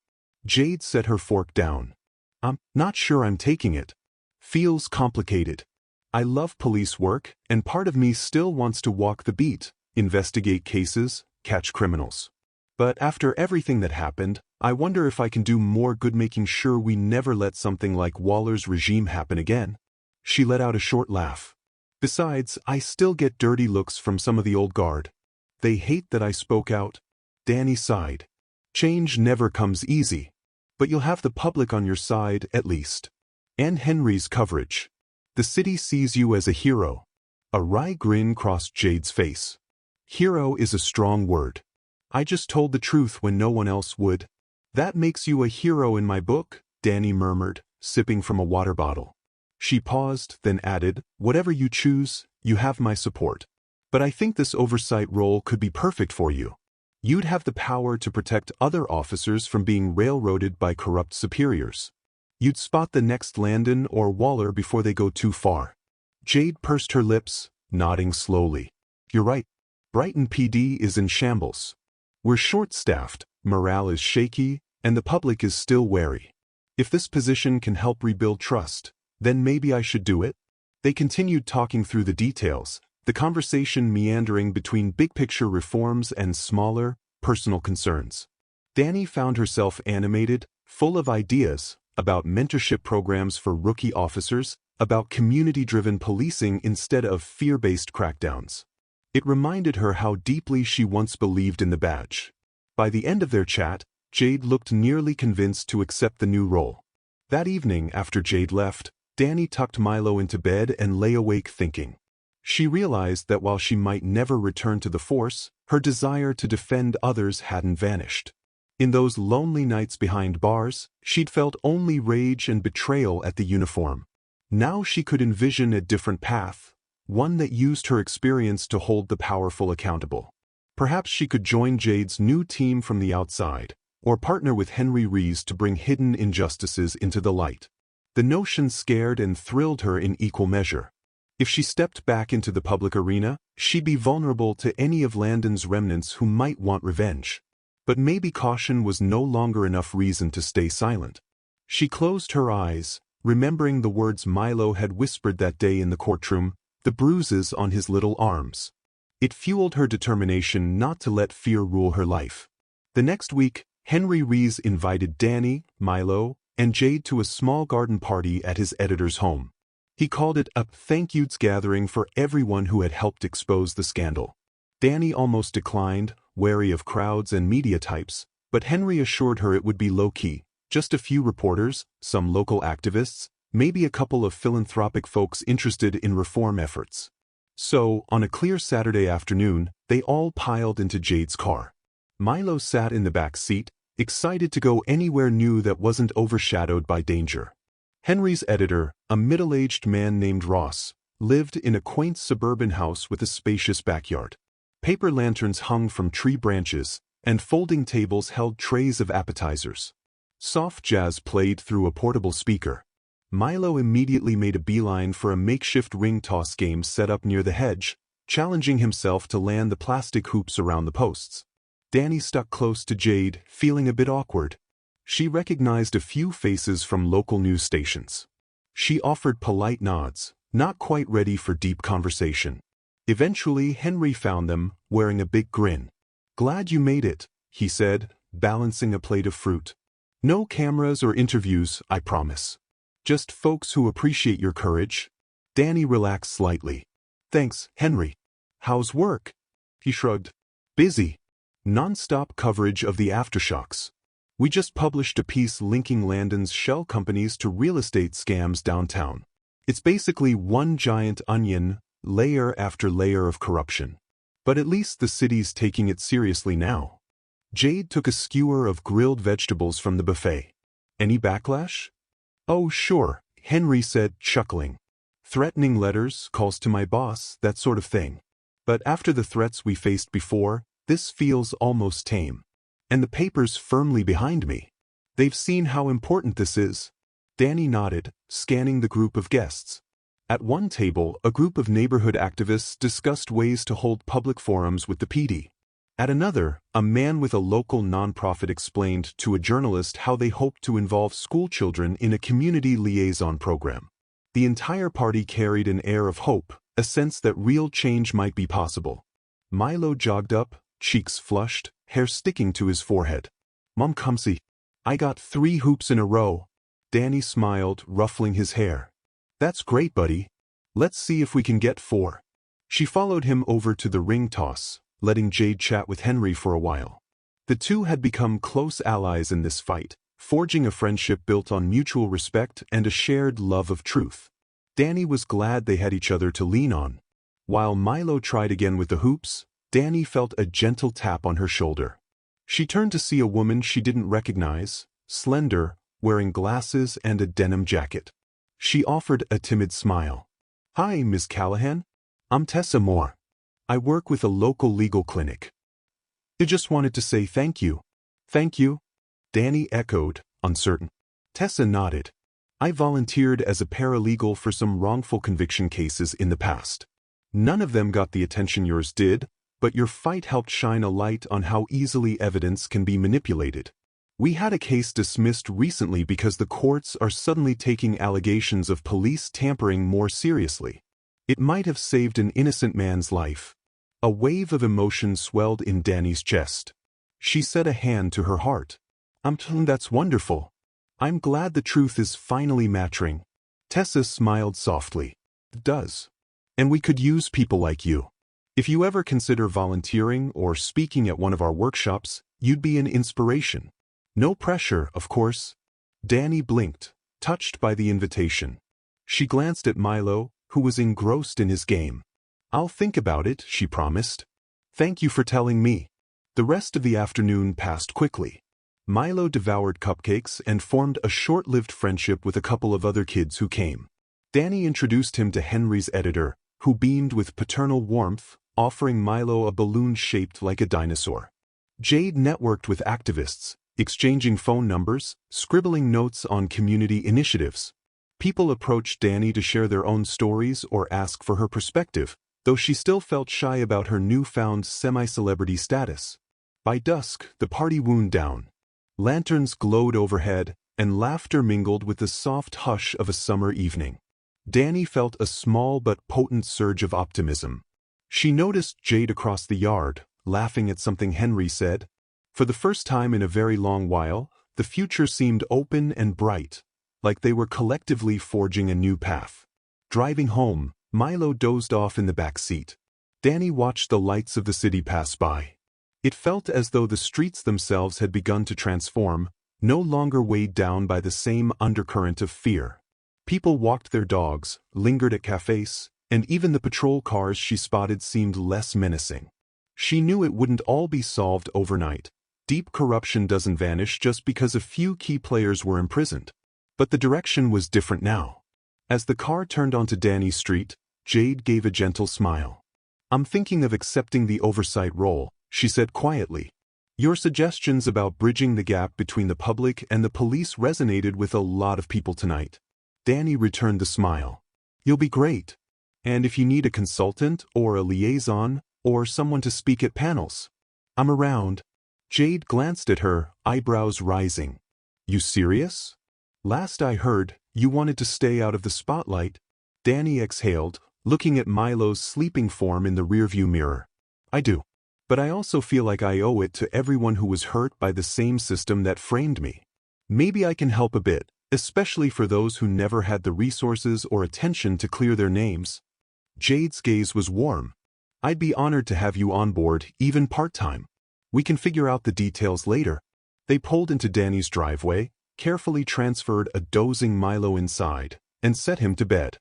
Jade set her fork down. I'm not sure I'm taking it. Feels complicated. I love police work, and part of me still wants to walk the beat, investigate cases, catch criminals. But after everything that happened, I wonder if I can do more good making sure we never let something like Waller's regime happen again. She let out a short laugh. Besides, I still get dirty looks from some of the old guard. They hate that I spoke out. Danny sighed. Change never comes easy. But you'll have the public on your side, at least. And Henry's coverage. The city sees you as a hero. A wry grin crossed Jade's face. Hero is a strong word. I just told the truth when no one else would. That makes you a hero in my book, Danny murmured, sipping from a water bottle. She paused, then added, whatever you choose, you have my support. But I think this oversight role could be perfect for you. You'd have the power to protect other officers from being railroaded by corrupt superiors. You'd spot the next Landon or Waller before they go too far. Jade pursed her lips, nodding slowly. You're right. Brighton PD is in shambles. We're short-staffed, morale is shaky, and the public is still wary. If this position can help rebuild trust, then maybe I should do it. They continued talking through the details, the conversation meandering between big-picture reforms and smaller, personal concerns. Danny found herself animated, full of ideas, about mentorship programs for rookie officers, about community-driven policing instead of fear-based crackdowns. It reminded her how deeply she once believed in the badge. By the end of their chat, Jade looked nearly convinced to accept the new role. That evening, after Jade left, Danny tucked Milo into bed and lay awake thinking. She realized that while she might never return to the force, her desire to defend others hadn't vanished. In those lonely nights behind bars, she'd felt only rage and betrayal at the uniform. Now she could envision a different path, one that used her experience to hold the powerful accountable. Perhaps she could join Jade's new team from the outside, or partner with Henry Rees to bring hidden injustices into the light. The notion scared and thrilled her in equal measure. If she stepped back into the public arena, she'd be vulnerable to any of Landon's remnants who might want revenge. But maybe caution was no longer enough reason to stay silent. She closed her eyes, remembering the words Milo had whispered that day in the courtroom, the bruises on his little arms. It fueled her determination not to let fear rule her life. The next week, Henry Rees invited Danny, Milo, and Jade to a small garden party at his editor's home. He called it a thank yous gathering for everyone who had helped expose the scandal. Danny almost declined, wary of crowds and media types, but Henry assured her it would be low-key, just a few reporters, some local activists, maybe a couple of philanthropic folks interested in reform efforts. So, on a clear Saturday afternoon, they all piled into Jade's car. Milo sat in the back seat, excited to go anywhere new that wasn't overshadowed by danger. Henry's editor, a middle-aged man named Ross, lived in a quaint suburban house with a spacious backyard. Paper lanterns hung from tree branches, and folding tables held trays of appetizers. Soft jazz played through a portable speaker. Milo immediately made a beeline for a makeshift ring toss game set up near the hedge, challenging himself to land the plastic hoops around the posts. Danny stuck close to Jade, feeling a bit awkward. She recognized a few faces from local news stations. She offered polite nods, not quite ready for deep conversation. Eventually, Henry found them, wearing a big grin. "Glad you made it," he said, balancing a plate of fruit. "No cameras or interviews, I promise. Just folks who appreciate your courage." Danny relaxed slightly. "Thanks, Henry. How's work?" He shrugged. "Busy. Non-stop coverage of the aftershocks. We just published a piece linking Landon's shell companies to real estate scams downtown. It's basically one giant onion, layer after layer of corruption. But at least the city's taking it seriously now." Jade took a skewer of grilled vegetables from the buffet. "Any backlash?" "Oh, sure," Henry said, chuckling. "Threatening letters, calls to my boss, that sort of thing. But after the threats we faced before, this feels almost tame. And the paper's firmly behind me. They've seen how important this is." Danny nodded, scanning the group of guests. At one table, a group of neighborhood activists discussed ways to hold public forums with the PD. At another, a man with a local nonprofit explained to a journalist how they hoped to involve schoolchildren in a community liaison program. The entire party carried an air of hope, a sense that real change might be possible. Milo jogged up, cheeks flushed, hair sticking to his forehead. "Mom, come see. I got 3 hoops in a row." Danny smiled, ruffling his hair. "That's great, buddy. Let's see if we can get 4. She followed him over to the ring toss, letting Jade chat with Henry for a while. The two had become close allies in this fight, forging a friendship built on mutual respect and a shared love of truth. Danny was glad they had each other to lean on. While Milo tried again with the hoops, Danny felt a gentle tap on her shoulder. She turned to see a woman she didn't recognize, slender, wearing glasses and a denim jacket. She offered a timid smile. "Hi, Ms. Callahan. I'm Tessa Moore. I work with a local legal clinic. I just wanted to say thank you." "Thank you?" Danny echoed, uncertain. Tessa nodded. "I volunteered as a paralegal for some wrongful conviction cases in the past. None of them got the attention yours did, but your fight helped shine a light on how easily evidence can be manipulated. We had a case dismissed recently because the courts are suddenly taking allegations of police tampering more seriously. It might have saved an innocent man's life." A wave of emotion swelled in Danny's chest. She set a hand to her heart. That's wonderful. I'm glad the truth is finally maturing." Tessa smiled softly. "It does. And we could use people like you. If you ever consider volunteering or speaking at one of our workshops, you'd be an inspiration. No pressure, of course." Danny blinked, touched by the invitation. She glanced at Milo, who was engrossed in his game. "I'll think about it," she promised. "Thank you for telling me." The rest of the afternoon passed quickly. Milo devoured cupcakes and formed a short-lived friendship with a couple of other kids who came. Danny introduced him to Henry's editor, who beamed with paternal warmth, offering Milo a balloon shaped like a dinosaur. Jade networked with activists, exchanging phone numbers, scribbling notes on community initiatives. People approached Danny to share their own stories or ask for her perspective, though she still felt shy about her newfound semi-celebrity status. By dusk, the party wound down. Lanterns glowed overhead, and laughter mingled with the soft hush of a summer evening. Danny felt a small but potent surge of optimism. She noticed Jade across the yard, laughing at something Henry said. For the first time in a very long while, the future seemed open and bright, like they were collectively forging a new path. Driving home, Milo dozed off in the back seat. Danny watched the lights of the city pass by. It felt as though the streets themselves had begun to transform, no longer weighed down by the same undercurrent of fear. People walked their dogs, lingered at cafes, and even the patrol cars she spotted seemed less menacing. She knew it wouldn't all be solved overnight. Deep corruption doesn't vanish just because a few key players were imprisoned. But the direction was different now. As the car turned onto Danny Street, Jade gave a gentle smile. "I'm thinking of accepting the oversight role," she said quietly. "Your suggestions about bridging the gap between the public and the police resonated with a lot of people tonight." Danny returned the smile. "You'll be great. And if you need a consultant or a liaison or someone to speak at panels, I'm around." Jade glanced at her, eyebrows rising. "You serious? Last I heard, you wanted to stay out of the spotlight." Danny exhaled, looking at Milo's sleeping form in the rearview mirror. "I do. But I also feel like I owe it to everyone who was hurt by the same system that framed me. Maybe I can help a bit, especially for those who never had the resources or attention to clear their names." Jade's gaze was warm. "I'd be honored to have you on board, even part-time. We can figure out the details later." They pulled into Danny's driveway, carefully transferred a dozing Milo inside, and set him to bed.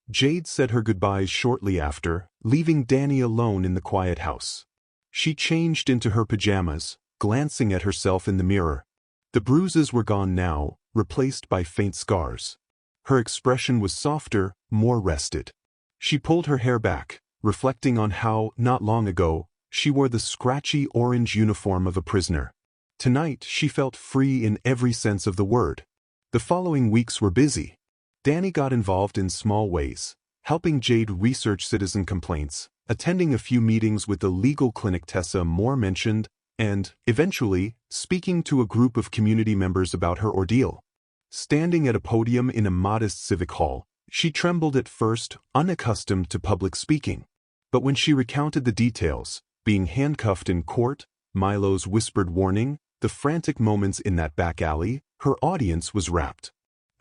Jade said her goodbyes shortly after, leaving Danny alone in the quiet house. She changed into her pajamas, glancing at herself in the mirror. The bruises were gone now, replaced by faint scars. Her expression was softer, more rested. She pulled her hair back, reflecting on how, not long ago, she wore the scratchy orange uniform of a prisoner. Tonight she felt free in every sense of the word. The following weeks were busy. Danny got involved in small ways, helping Jade research citizen complaints, attending a few meetings with the legal clinic Tessa Moore mentioned, and, eventually, speaking to a group of community members about her ordeal. Standing at a podium in a modest civic hall, she trembled at first, unaccustomed to public speaking. But when she recounted the details, being handcuffed in court, Milo's whispered warning, the frantic moments in that back alley, her audience was rapt.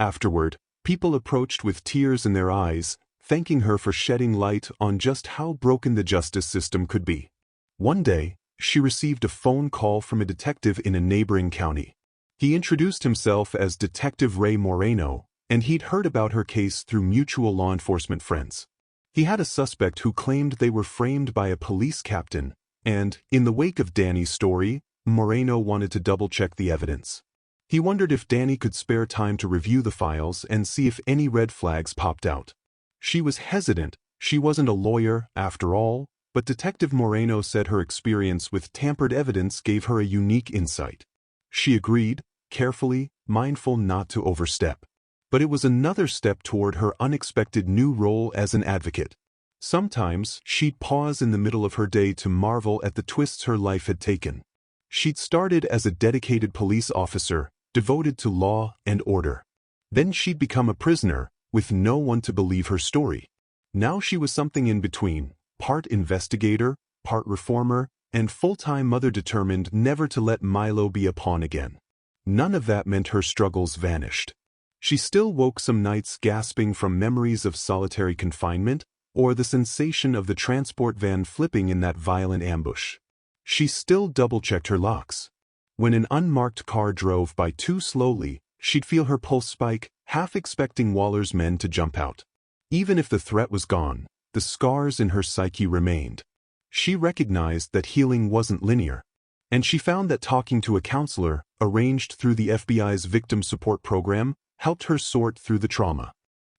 Afterward, people approached with tears in their eyes, thanking her for shedding light on just how broken the justice system could be. One day, she received a phone call from a detective in a neighboring county. He introduced himself as Detective Ray Moreno, and he'd heard about her case through mutual law enforcement friends. He had a suspect who claimed they were framed by a police captain, and, in the wake of Danny's story, Moreno wanted to double-check the evidence. He wondered if Danny could spare time to review the files and see if any red flags popped out. She was hesitant. She wasn't a lawyer, after all, but Detective Moreno said her experience with tampered evidence gave her a unique insight. She agreed, carefully, mindful not to overstep. But it was another step toward her unexpected new role as an advocate. Sometimes, she'd pause in the middle of her day to marvel at the twists her life had taken. She'd started as a dedicated police officer, devoted to law and order. Then she'd become a prisoner, with no one to believe her story. Now she was something in between, part investigator, part reformer, and full-time mother determined never to let Milo be a pawn again. None of that meant her struggles vanished. She still woke some nights gasping from memories of solitary confinement, or the sensation of the transport van flipping in that violent ambush. She still double-checked her locks. When an unmarked car drove by too slowly, she'd feel her pulse spike, half expecting Waller's men to jump out. Even if the threat was gone, the scars in her psyche remained. She recognized that healing wasn't linear. And she found that talking to a counselor, arranged through the FBI's victim support program, helped her sort through the trauma.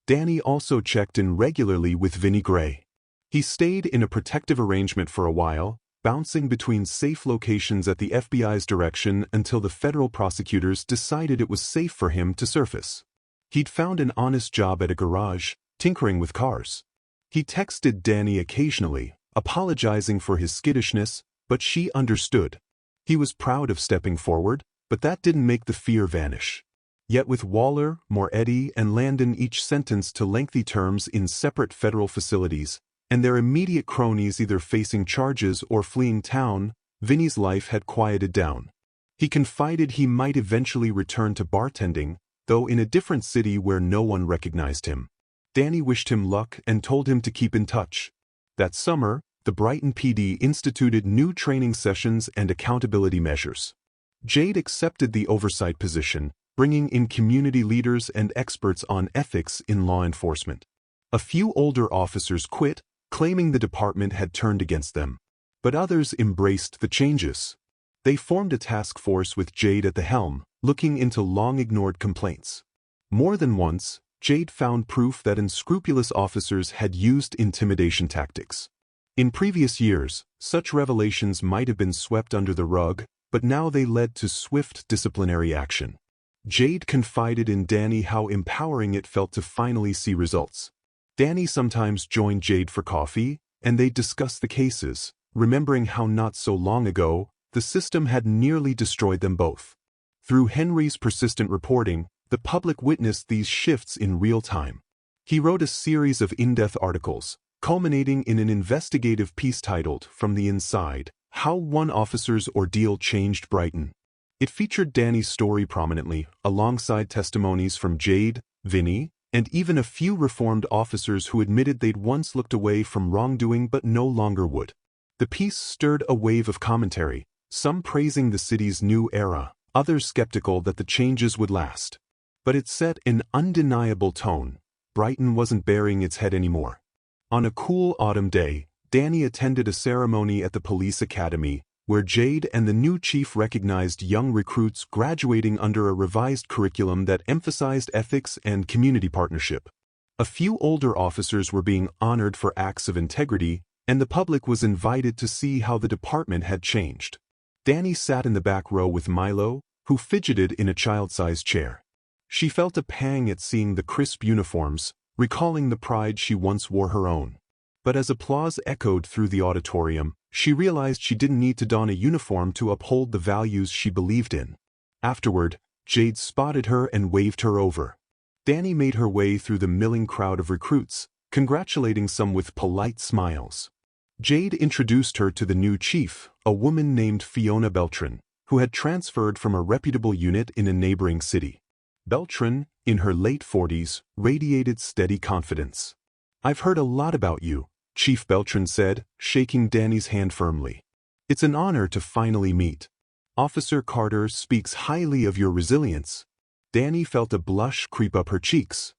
Danny also checked in regularly with Vinnie Gray. He stayed in a protective arrangement for a while, bouncing between safe locations at the FBI's direction until the federal prosecutors decided it was safe for him to surface. He'd found an honest job at a garage, tinkering with cars. He texted Danny occasionally, apologizing for his skittishness, but she understood. He was proud of stepping forward, but that didn't make the fear vanish. Yet with Waller, Moretti, and Landon each sentenced to lengthy terms in separate federal facilities, and their immediate cronies either facing charges or fleeing town, Vinnie's life had quieted down. He confided he might eventually return to bartending, though in a different city where no one recognized him. Danny wished him luck and told him to keep in touch. That summer, the Brighton PD instituted new training sessions and accountability measures. Jade accepted the oversight position, bringing in community leaders and experts on ethics in law enforcement. A few older officers quit, claiming the department had turned against them. But others embraced the changes. They formed a task force with Jade at the helm, looking into long-ignored complaints. More than once, Jade found proof that unscrupulous officers had used intimidation tactics. In previous years, such revelations might have been swept under the rug, but now they led to swift disciplinary action. Jade confided in Danny how empowering it felt to finally see results. Danny sometimes joined Jade for coffee, and they discussed the cases, remembering how not so long ago, the system had nearly destroyed them both. Through Henry's persistent reporting, the public witnessed these shifts in real time. He wrote a series of in-depth articles, culminating in an investigative piece titled, From the Inside, How One Officer's Ordeal Changed Brighton. It featured Danny's story prominently, alongside testimonies from Jade, Vinnie, and even a few reformed officers who admitted they'd once looked away from wrongdoing but no longer would. The piece stirred a wave of commentary, some praising the city's new era, others skeptical that the changes would last. But it set an undeniable tone. Brighton wasn't burying its head anymore. On a cool autumn day, Danny attended a ceremony at the police academy, where Jade and the new chief recognized young recruits graduating under a revised curriculum that emphasized ethics and community partnership. A few older officers were being honored for acts of integrity, and the public was invited to see how the department had changed. Danny sat in the back row with Milo, who fidgeted in a child-sized chair. She felt a pang at seeing the crisp uniforms, recalling the pride she once wore her own. But as applause echoed through the auditorium, she realized she didn't need to don a uniform to uphold the values she believed in. Afterward, Jade spotted her and waved her over. Danny made her way through the milling crowd of recruits, congratulating some with polite smiles. Jade introduced her to the new chief, a woman named Fiona Beltran, who had transferred from a reputable unit in a neighboring city. Beltran, in her late 40s, radiated steady confidence. "I've heard a lot about you," Chief Beltran said, shaking Danny's hand firmly. "It's an honor to finally meet. Officer Carter speaks highly of your resilience." Danny felt a blush creep up her cheeks.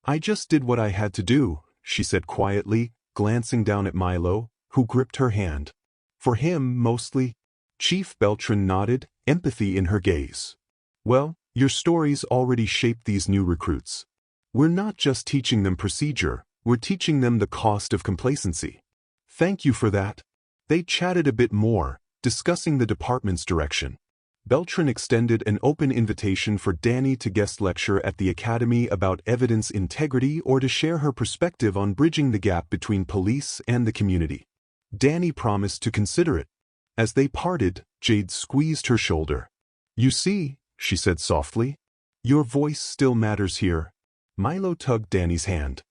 "I just did what I had to do," she said quietly, glancing down at Milo, who gripped her hand. "For him, mostly." Chief Beltran nodded, empathy in her gaze. "Well, your stories already shaped these new recruits. We're not just teaching them procedure, we're teaching them the cost of complacency. Thank you for that." They chatted a bit more, discussing the department's direction. Beltran extended an open invitation for Danny to guest lecture at the academy about evidence integrity or to share her perspective on bridging the gap between police and the community. Danny promised to consider it. As they parted, Jade squeezed her shoulder. "You see," she said softly, "your voice still matters here." Milo tugged Danny's hand.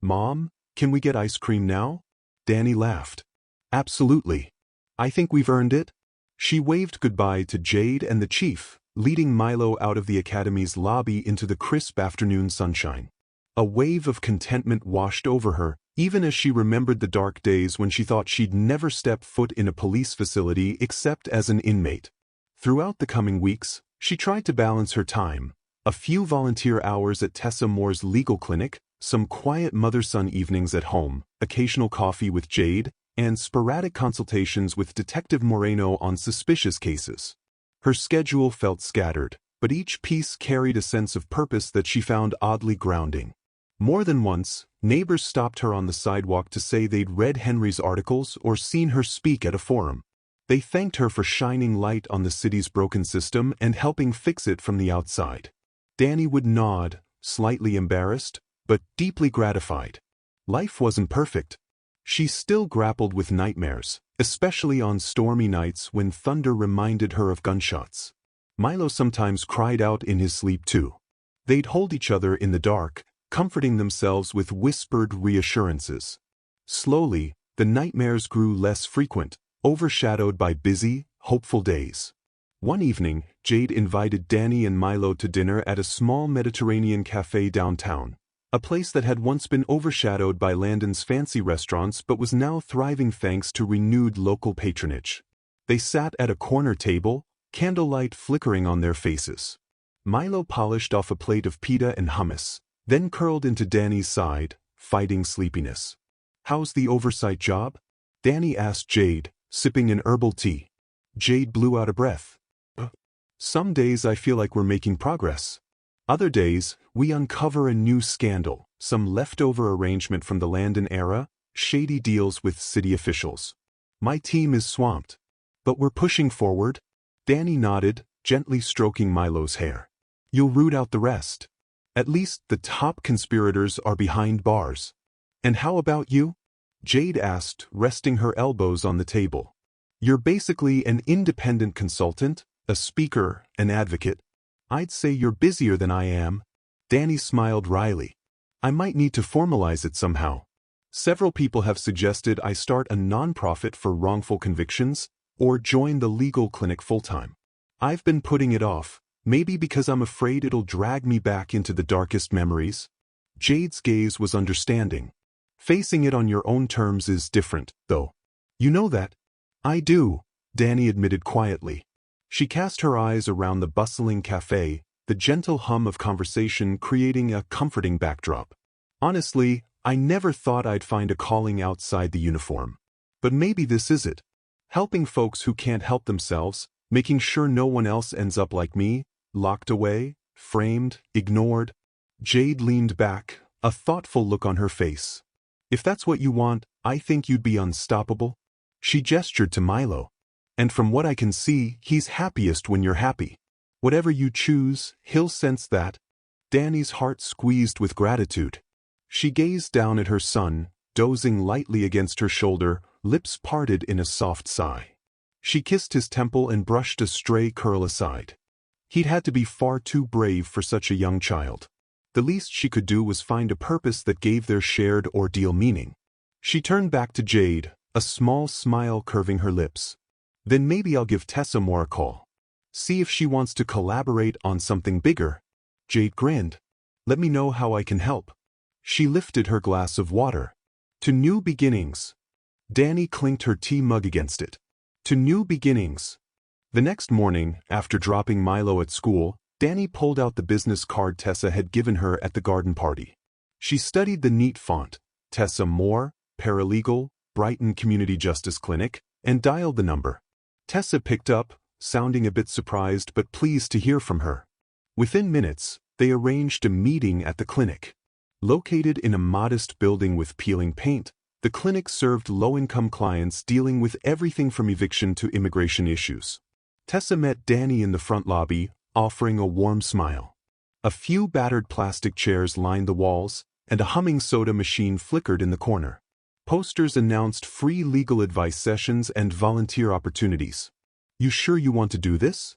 "Mom, can we get ice cream now?" Danny laughed. "Absolutely. I think we've earned it." She waved goodbye to Jade and the chief, leading Milo out of the academy's lobby into the crisp afternoon sunshine. A wave of contentment washed over her, even as she remembered the dark days when she thought she'd never step foot in a police facility except as an inmate. Throughout the coming weeks, she tried to balance her time: a few volunteer hours at Tessa Moore's legal clinic, some quiet mother-son evenings at home, occasional coffee with Jade, and sporadic consultations with Detective Moreno on suspicious cases. Her schedule felt scattered, but each piece carried a sense of purpose that she found oddly grounding. More than once, neighbors stopped her on the sidewalk to say they'd read Henry's articles or seen her speak at a forum. They thanked her for shining light on the city's broken system and helping fix it from the outside. Danny would nod, slightly embarrassed, but deeply gratified. Life wasn't perfect. She still grappled with nightmares, especially on stormy nights when thunder reminded her of gunshots. Milo sometimes cried out in his sleep too. They'd hold each other in the dark, comforting themselves with whispered reassurances. Slowly, the nightmares grew less frequent, overshadowed by busy, hopeful days. One evening, Jade invited Danny and Milo to dinner at a small Mediterranean cafe downtown, a place that had once been overshadowed by Landon's fancy restaurants but was now thriving thanks to renewed local patronage. They sat at a corner table, candlelight flickering on their faces. Milo polished off a plate of pita and hummus, then curled into Danny's side, fighting sleepiness. "How's the oversight job?" Danny asked Jade, sipping an herbal tea. Jade blew out a breath. "Some days I feel like we're making progress. Other days, we uncover a new scandal, some leftover arrangement from the Landon era, shady deals with city officials. My team is swamped. But we're pushing forward." Danny nodded, gently stroking Milo's hair. "You'll root out the rest. At least the top conspirators are behind bars." "And how about you?" Jade asked, resting her elbows on the table. "You're basically an independent consultant, a speaker, an advocate. I'd say you're busier than I am." Danny smiled wryly. "I might need to formalize it somehow. Several people have suggested I start a nonprofit for wrongful convictions, or join the legal clinic full-time. I've been putting it off, maybe because I'm afraid it'll drag me back into the darkest memories." Jade's gaze was understanding. "Facing it on your own terms is different, though. You know that." "I do," Danny admitted quietly. She cast her eyes around the bustling cafe, the gentle hum of conversation creating a comforting backdrop. "Honestly, I never thought I'd find a calling outside the uniform. But maybe this is it. Helping folks who can't help themselves, making sure no one else ends up like me, locked away, framed, ignored." Jade leaned back, a thoughtful look on her face. "If that's what you want, I think you'd be unstoppable." She gestured to Milo. "And from what I can see, he's happiest when you're happy. Whatever you choose, he'll sense that." Danny's heart squeezed with gratitude. She gazed down at her son, dozing lightly against her shoulder, lips parted in a soft sigh. She kissed his temple and brushed a stray curl aside. He'd had to be far too brave for such a young child. The least she could do was find a purpose that gave their shared ordeal meaning. She turned back to Jade, a small smile curving her lips. Then maybe I'll give Tessa more a call. See if she wants to collaborate on something bigger. Jade grinned. Let me know how I can help. She lifted her glass of water. To new beginnings. Danny clinked her tea mug against it. To new beginnings. The next morning, after dropping Milo at school, Danny pulled out the business card Tessa had given her at the garden party. She studied the neat font, Tessa Moore, Paralegal, Brighton Community Justice Clinic, and dialed the number. Tessa picked up, sounding a bit surprised but pleased to hear from her. Within minutes, they arranged a meeting at the clinic. Located in a modest building with peeling paint, the clinic served low-income clients dealing with everything from eviction to immigration issues. Tessa met Danny in the front lobby, offering a warm smile. A few battered plastic chairs lined the walls, and a humming soda machine flickered in the corner. Posters announced free legal advice sessions and volunteer opportunities. You sure you want to do this?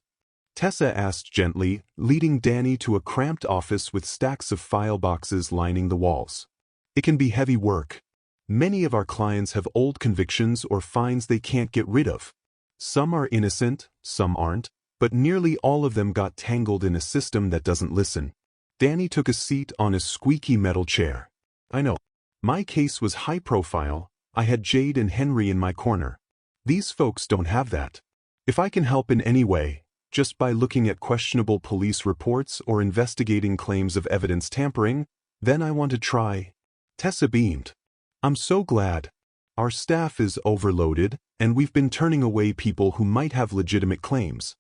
Tessa asked gently, leading Danny to a cramped office with stacks of file boxes lining the walls. It can be heavy work. Many of our clients have old convictions or fines they can't get rid of. Some are innocent, some aren't, but nearly all of them got tangled in a system that doesn't listen. Danny took a seat on a squeaky metal chair. I know. My case was high profile. I had Jade and Henry in my corner. These folks don't have that. If I can help in any way, just by looking at questionable police reports or investigating claims of evidence tampering, then I want to try. Tessa beamed. I'm so glad. Our staff is overloaded, and we've been turning away people who might have legitimate claims.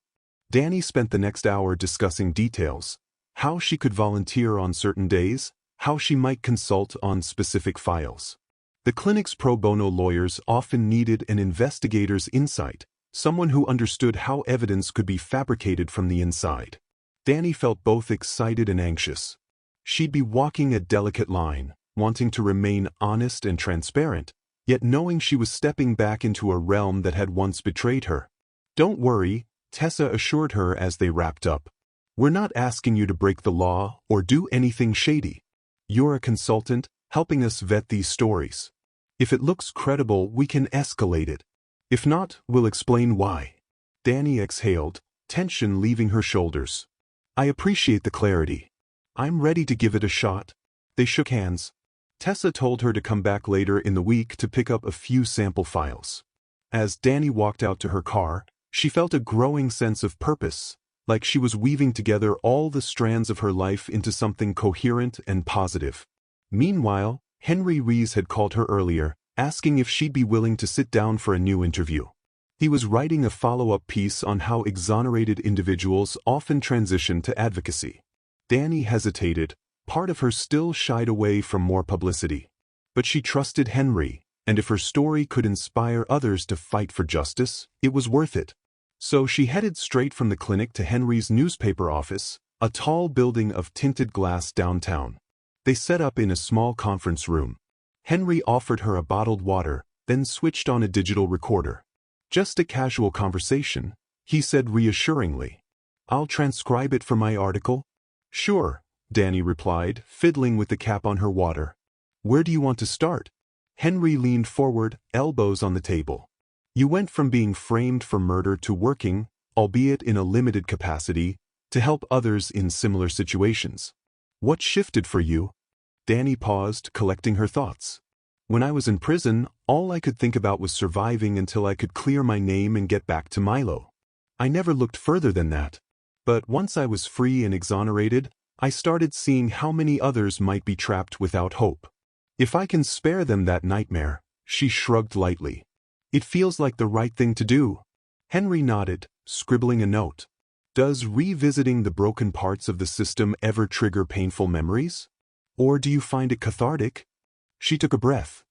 Danny spent the next hour discussing details, how she could volunteer on certain days, how she might consult on specific files. The clinic's pro bono lawyers often needed an investigator's insight, someone who understood how evidence could be fabricated from the inside. Danny felt both excited and anxious. She'd be walking a delicate line, wanting to remain honest and transparent, yet knowing she was stepping back into a realm that had once betrayed her. Don't worry, Tessa assured her as they wrapped up. We're not asking you to break the law or do anything shady. You're a consultant, helping us vet these stories. If it looks credible, we can escalate it. If not, we'll explain why. Danny exhaled, tension leaving her shoulders. I appreciate the clarity. I'm ready to give it a shot. They shook hands. Tessa told her to come back later in the week to pick up a few sample files. As Danny walked out to her car, she felt a growing sense of purpose, like she was weaving together all the strands of her life into something coherent and positive. Meanwhile, Henry Rees had called her earlier, asking if she'd be willing to sit down for a new interview. He was writing a follow-up piece on how exonerated individuals often transition to advocacy. Danny hesitated, part of her still shied away from more publicity. But she trusted Henry, and if her story could inspire others to fight for justice, it was worth it. So she headed straight from the clinic to Henry's newspaper office, a tall building of tinted glass downtown. They set up in a small conference room. Henry offered her a bottled water, then switched on a digital recorder. Just a casual conversation, he said reassuringly. I'll transcribe it for my article. Sure, Danny replied, fiddling with the cap on her water. Where do you want to start? Henry leaned forward, elbows on the table. You went from being framed for murder to working, albeit in a limited capacity, to help others in similar situations. What shifted for you? Danny paused, collecting her thoughts. When I was in prison, all I could think about was surviving until I could clear my name and get back to Milo. I never looked further than that. But once I was free and exonerated, I started seeing how many others might be trapped without hope. If I can spare them that nightmare, she shrugged lightly. It feels like the right thing to do. Henry nodded, scribbling a note. Does revisiting the broken parts of the system ever trigger painful memories? Or do you find it cathartic? She took a breath.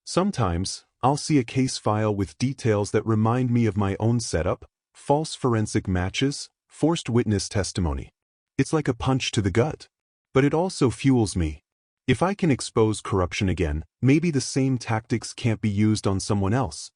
Sometimes, I'll see a case file with details that remind me of my own setup, false forensic matches, forced witness testimony. It's like a punch to the gut. But it also fuels me. If I can expose corruption again, maybe the same tactics can't be used on someone else.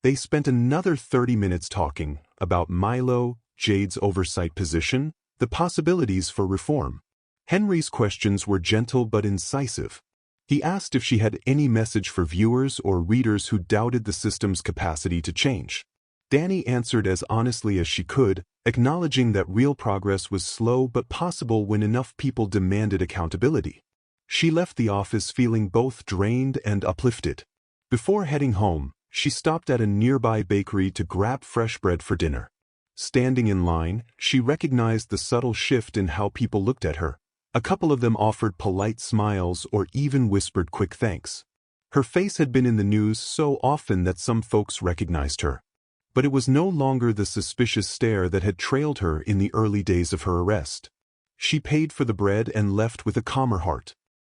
They spent another 30 minutes talking about Milo, Jade's oversight position, the possibilities for reform. Henry's questions were gentle but incisive. He asked if she had any message for viewers or readers who doubted the system's capacity to change. Danny answered as honestly as she could, acknowledging that real progress was slow but possible when enough people demanded accountability. She left the office feeling both drained and uplifted. Before heading home, she stopped at a nearby bakery to grab fresh bread for dinner. Standing in line, she recognized the subtle shift in how people looked at her. A couple of them offered polite smiles or even whispered quick thanks. Her face had been in the news so often that some folks recognized her. But it was no longer the suspicious stare that had trailed her in the early days of her arrest. She paid for the bread and left with a calmer heart.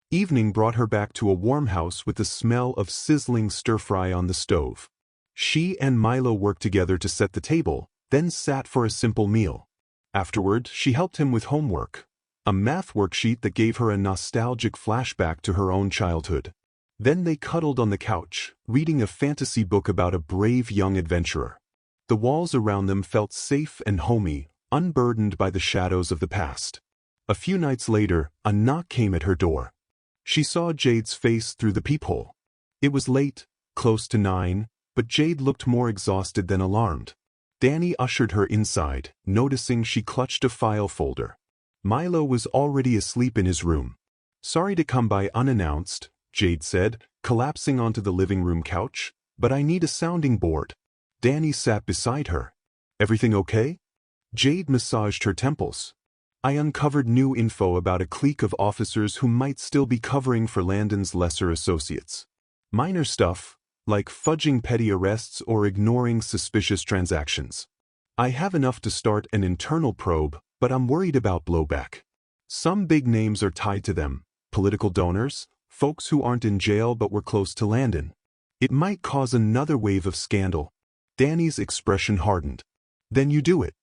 Evening brought her back to a warm house with the smell of sizzling stir-fry on the stove. She and Milo worked together to set the table, then sat for a simple meal. Afterward, she helped him with homework, a math worksheet that gave her a nostalgic flashback to her own childhood. Then they cuddled on the couch, reading a fantasy book about a brave young adventurer. The walls around them felt safe and homey, unburdened by the shadows of the past. A few nights later, a knock came at her door. She saw Jade's face through the peephole. It was late, close to 9, but Jade looked more exhausted than alarmed. Danny ushered her inside, noticing she clutched a file folder. Milo was already asleep in his room. "Sorry to come by unannounced," Jade said, collapsing onto the living room couch, "but I need a sounding board." Danny sat beside her. "Everything okay?" Jade massaged her temples. "I uncovered new info about a clique of officers who might still be covering for Landon's lesser associates. Minor stuff, like fudging petty arrests or ignoring suspicious transactions. I have enough to start an internal probe, but I'm worried about blowback. Some big names are tied to them, political donors, folks who aren't in jail but were close to Landon. It might cause another wave of scandal." Danny's expression hardened. "Then you do it.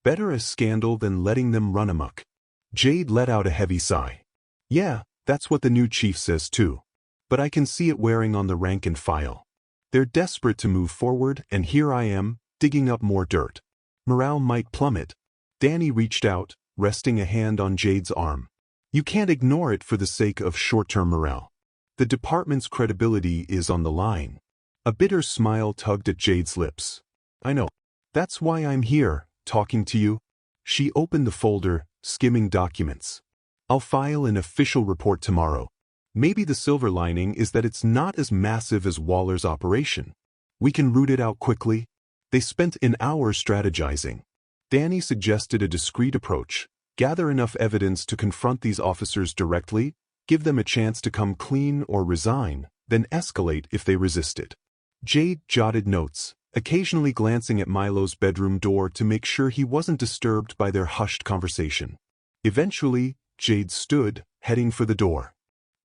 Better a scandal than letting them run amok." Jade let out a heavy sigh. "Yeah, that's what the new chief says too. But I can see it wearing on the rank and file. They're desperate to move forward, and here I am, digging up more dirt. Morale might plummet." Danny reached out, resting a hand on Jade's arm. "You can't ignore it for the sake of short-term morale. The department's credibility is on the line." A bitter smile tugged at Jade's lips. "I know. That's why I'm here, talking to you." She opened the folder, skimming documents. "I'll file an official report tomorrow. Maybe the silver lining is that it's not as massive as Waller's operation. We can root it out quickly." They spent an hour strategizing. Danny suggested a discreet approach: gather enough evidence to confront these officers directly, give them a chance to come clean or resign, then escalate if they resisted. Jade jotted notes, occasionally glancing at Milo's bedroom door to make sure he wasn't disturbed by their hushed conversation. Eventually, Jade stood, heading for the door.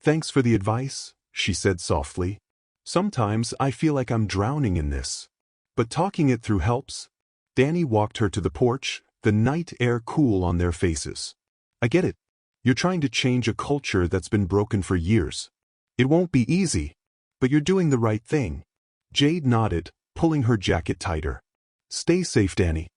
"Thanks for the advice," she said softly. "Sometimes I feel like I'm drowning in this. But talking it through helps." Danny walked her to the porch, the night air cool on their faces. "I get it. You're trying to change a culture that's been broken for years. It won't be easy, but you're doing the right thing." Jade nodded, pulling her jacket tighter. "Stay safe, Danny.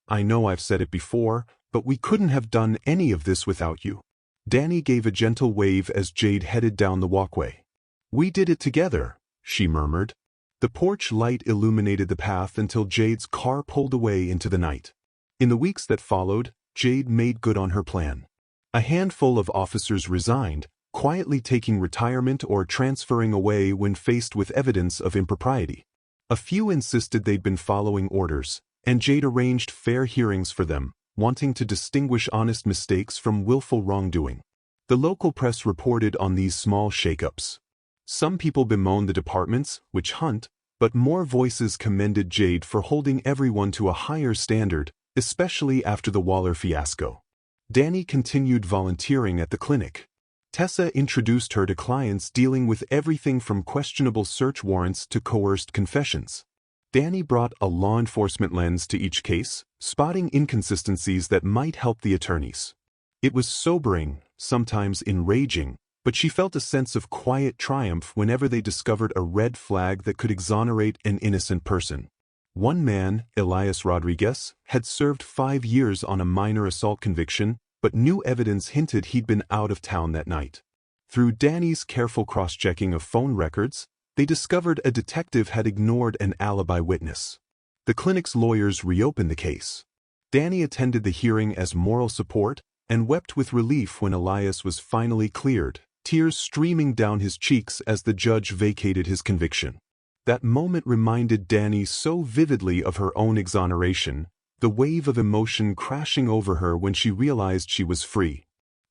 I know I've said it before, but we couldn't have done any of this without you." Danny gave a gentle wave as Jade headed down the walkway. "We did it together," she murmured. The porch light illuminated the path until Jade's car pulled away into the night. In the weeks that followed, Jade made good on her plan. A handful of officers resigned, quietly taking retirement or transferring away when faced with evidence of impropriety. A few insisted they'd been following orders, and Jade arranged fair hearings for them, wanting to distinguish honest mistakes from willful wrongdoing. The local press reported on these small shakeups. Some people bemoaned the department's witch hunt, but more voices commended Jade for holding everyone to a higher standard, especially after the Waller fiasco. Danny continued volunteering at the clinic. Tessa introduced her to clients dealing with everything from questionable search warrants to coerced confessions. Danny brought a law enforcement lens to each case, spotting inconsistencies that might help the attorneys. It was sobering, sometimes enraging, but she felt a sense of quiet triumph whenever they discovered a red flag that could exonerate an innocent person. One man, Elias Rodriguez, had served 5 years on a minor assault conviction, but new evidence hinted he'd been out of town that night. Through Danny's careful cross-checking of phone records, they discovered a detective had ignored an alibi witness. The clinic's lawyers reopened the case. Danny attended the hearing as moral support and wept with relief when Elias was finally cleared, tears streaming down his cheeks as the judge vacated his conviction. That moment reminded Danny so vividly of her own exoneration, the wave of emotion crashing over her when she realized she was free.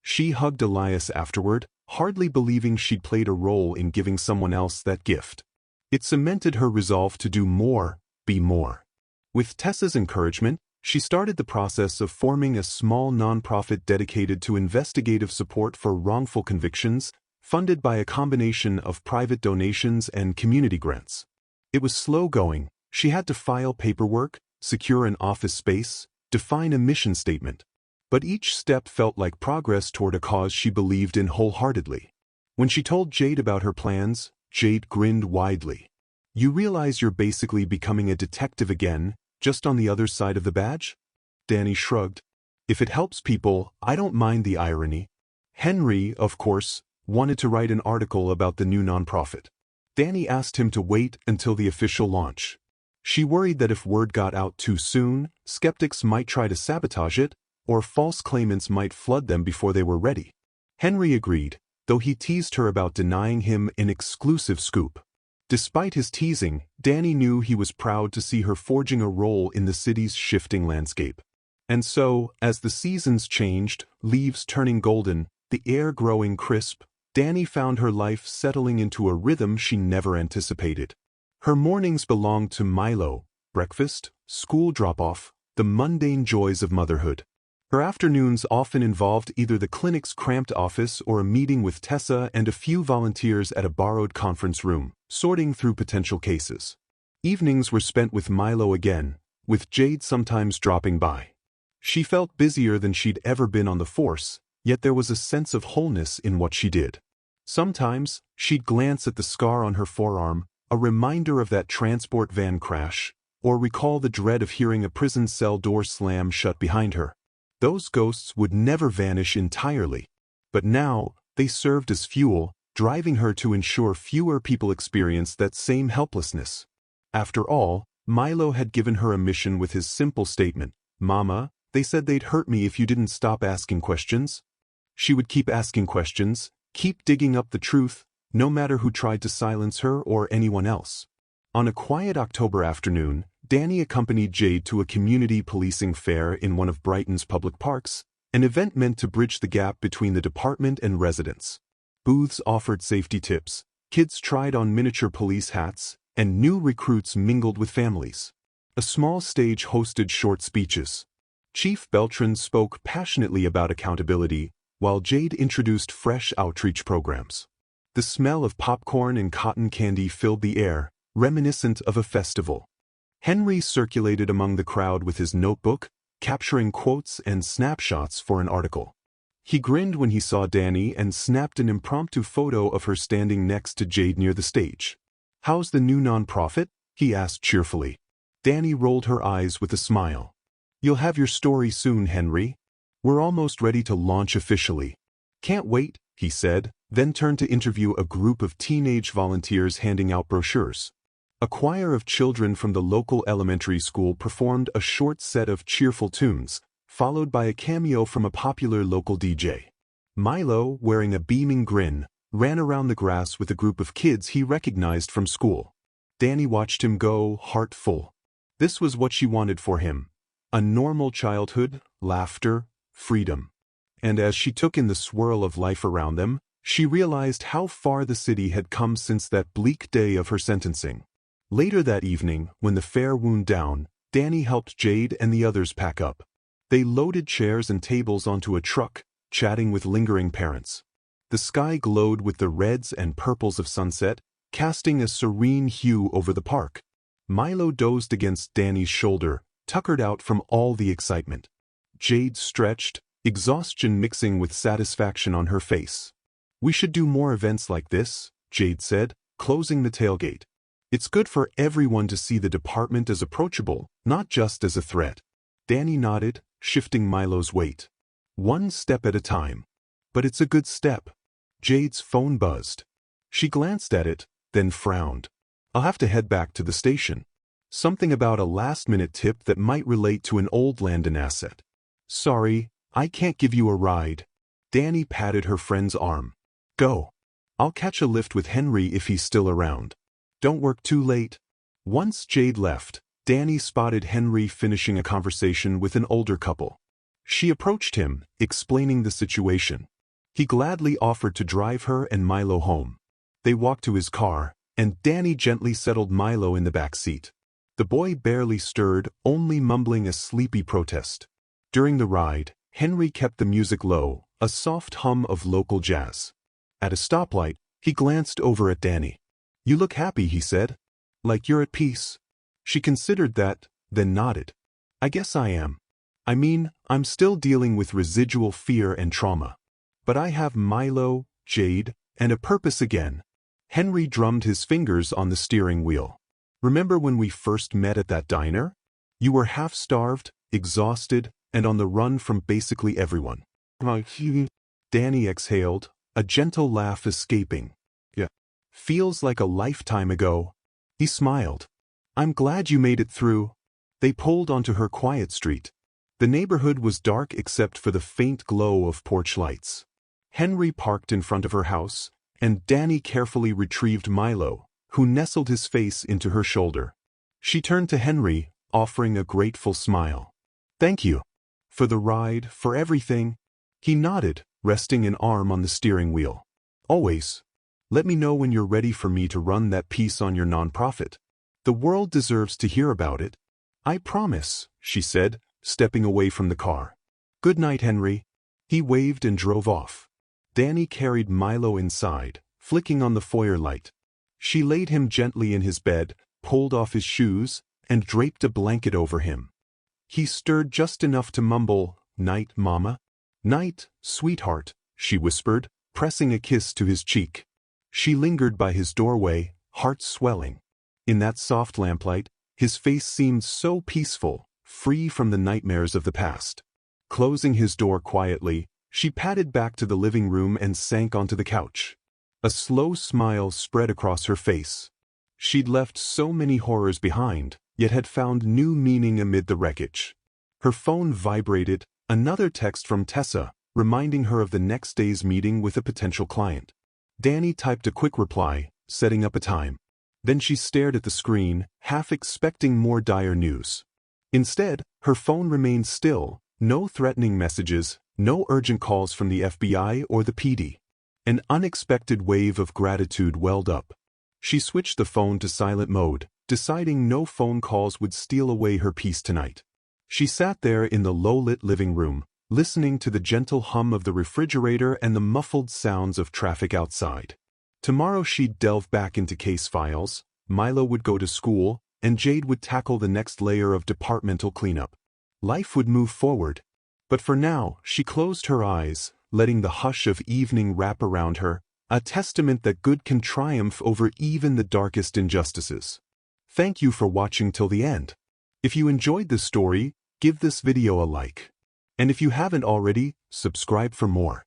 She hugged Elias afterward, hardly believing she'd played a role in giving someone else that gift. It cemented her resolve to do more, be more. With Tessa's encouragement, she started the process of forming a small nonprofit dedicated to investigative support for wrongful convictions, funded by a combination of private donations and community grants. It was slow going. She had to file paperwork, secure an office space, define a mission statement. But each step felt like progress toward a cause she believed in wholeheartedly. When she told Jade about her plans, Jade grinned widely. "You realize you're basically becoming a detective again, just on the other side of the badge?" Danny shrugged. "If it helps people, I don't mind the irony." Henry, of course, wanted to write an article about the new nonprofit. Danny asked him to wait until the official launch. She worried that if word got out too soon, skeptics might try to sabotage it, or false claimants might flood them before they were ready. Henry agreed, though he teased her about denying him an exclusive scoop. Despite his teasing, Danny knew he was proud to see her forging a role in the city's shifting landscape. And so, as the seasons changed, leaves turning golden, the air growing crisp, Danny found her life settling into a rhythm she never anticipated. Her mornings belonged to Milo, breakfast, school drop-off, the mundane joys of motherhood. Her afternoons often involved either the clinic's cramped office or a meeting with Tessa and a few volunteers at a borrowed conference room, sorting through potential cases. Evenings were spent with Milo again, with Jade sometimes dropping by. She felt busier than she'd ever been on the force, yet there was a sense of wholeness in what she did. Sometimes, she'd glance at the scar on her forearm, a reminder of that transport van crash, or recall the dread of hearing a prison cell door slam shut behind her. Those ghosts would never vanish entirely. But now, they served as fuel, driving her to ensure fewer people experienced that same helplessness. After all, Milo had given her a mission with his simple statement, "Mama, they said they'd hurt me if you didn't stop asking questions." She would keep asking questions, keep digging up the truth, no matter who tried to silence her or anyone else. On a quiet October afternoon, Danny accompanied Jade to a community policing fair in one of Brighton's public parks, an event meant to bridge the gap between the department and residents. Booths offered safety tips, kids tried on miniature police hats, and new recruits mingled with families. A small stage hosted short speeches. Chief Beltran spoke passionately about accountability, while Jade introduced fresh outreach programs. The smell of popcorn and cotton candy filled the air, reminiscent of a festival. Henry circulated among the crowd with his notebook, capturing quotes and snapshots for an article. He grinned when he saw Danny and snapped an impromptu photo of her standing next to Jade near the stage. "How's the new nonprofit?" he asked cheerfully. Danny rolled her eyes with a smile. "You'll have your story soon, Henry. We're almost ready to launch officially." "Can't wait," he said, then turned to interview a group of teenage volunteers handing out brochures. A choir of children from the local elementary school performed a short set of cheerful tunes, followed by a cameo from a popular local DJ. Milo, wearing a beaming grin, ran around the grass with a group of kids he recognized from school. Danny watched him go, heart full. This was what she wanted for him. A normal childhood, laughter, freedom. And as she took in the swirl of life around them, she realized how far the city had come since that bleak day of her sentencing. Later that evening, when the fair wound down, Danny helped Jade and the others pack up. They loaded chairs and tables onto a truck, chatting with lingering parents. The sky glowed with the reds and purples of sunset, casting a serene hue over the park. Milo dozed against Danny's shoulder, tuckered out from all the excitement. Jade stretched, exhaustion mixing with satisfaction on her face. We should do more events like this, Jade said, closing the tailgate. It's good for everyone to see the department as approachable, not just as a threat. Danny nodded, shifting Milo's weight. One step at a time. But it's a good step. Jade's phone buzzed. She glanced at it, then frowned. I'll have to head back to the station. Something about a last-minute tip that might relate to an old Landon asset. Sorry, I can't give you a ride. Danny patted her friend's arm. Go. I'll catch a lift with Henry if he's still around. Don't work too late. Once Jade left, Danny spotted Henry finishing a conversation with an older couple. She approached him, explaining the situation. He gladly offered to drive her and Milo home. They walked to his car, and Danny gently settled Milo in the back seat. The boy barely stirred, only mumbling a sleepy protest. During the ride, Henry kept the music low, a soft hum of local jazz. At a stoplight, he glanced over at Danny. You look happy, he said. Like you're at peace. She considered that, then nodded. I guess I am. I mean, I'm still dealing with residual fear and trauma. But I have Milo, Jade, and a purpose again. Henry drummed his fingers on the steering wheel. Remember when we first met at that diner? You were half-starved, exhausted, and on the run from basically everyone. Danny exhaled, a gentle laugh escaping. Yeah. Feels like a lifetime ago. He smiled. I'm glad you made it through. They pulled onto her quiet street. The neighborhood was dark except for the faint glow of porch lights. Henry parked in front of her house, and Danny carefully retrieved Milo, who nestled his face into her shoulder. She turned to Henry, offering a grateful smile. Thank you. For the ride, for everything. He nodded, resting an arm on the steering wheel. Always. Let me know when you're ready for me to run that piece on your nonprofit. The world deserves to hear about it. I promise, she said, stepping away from the car. Good night, Henry. He waved and drove off. Danny carried Milo inside, flicking on the foyer light. She laid him gently in his bed, pulled off his shoes, and draped a blanket over him. He stirred just enough to mumble, "Night, Mama." "Night, sweetheart," she whispered, pressing a kiss to his cheek. She lingered by his doorway, heart swelling. In that soft lamplight, his face seemed so peaceful, free from the nightmares of the past. Closing his door quietly, she padded back to the living room and sank onto the couch. A slow smile spread across her face. She'd left so many horrors behind, yet had found new meaning amid the wreckage. Her phone vibrated, another text from Tessa, reminding her of the next day's meeting with a potential client. Danny typed a quick reply, setting up a time. Then she stared at the screen, half expecting more dire news. Instead, her phone remained still, no threatening messages, no urgent calls from the FBI or the PD. An unexpected wave of gratitude welled up. She switched the phone to silent mode, deciding no phone calls would steal away her peace tonight. She sat there in the low-lit living room, listening to the gentle hum of the refrigerator and the muffled sounds of traffic outside. Tomorrow she'd delve back into case files, Milo would go to school, and Jade would tackle the next layer of departmental cleanup. Life would move forward. But for now, she closed her eyes, letting the hush of evening wrap around her, a testament that good can triumph over even the darkest injustices. Thank you for watching till the end. If you enjoyed this story, give this video a like. And if you haven't already, subscribe for more.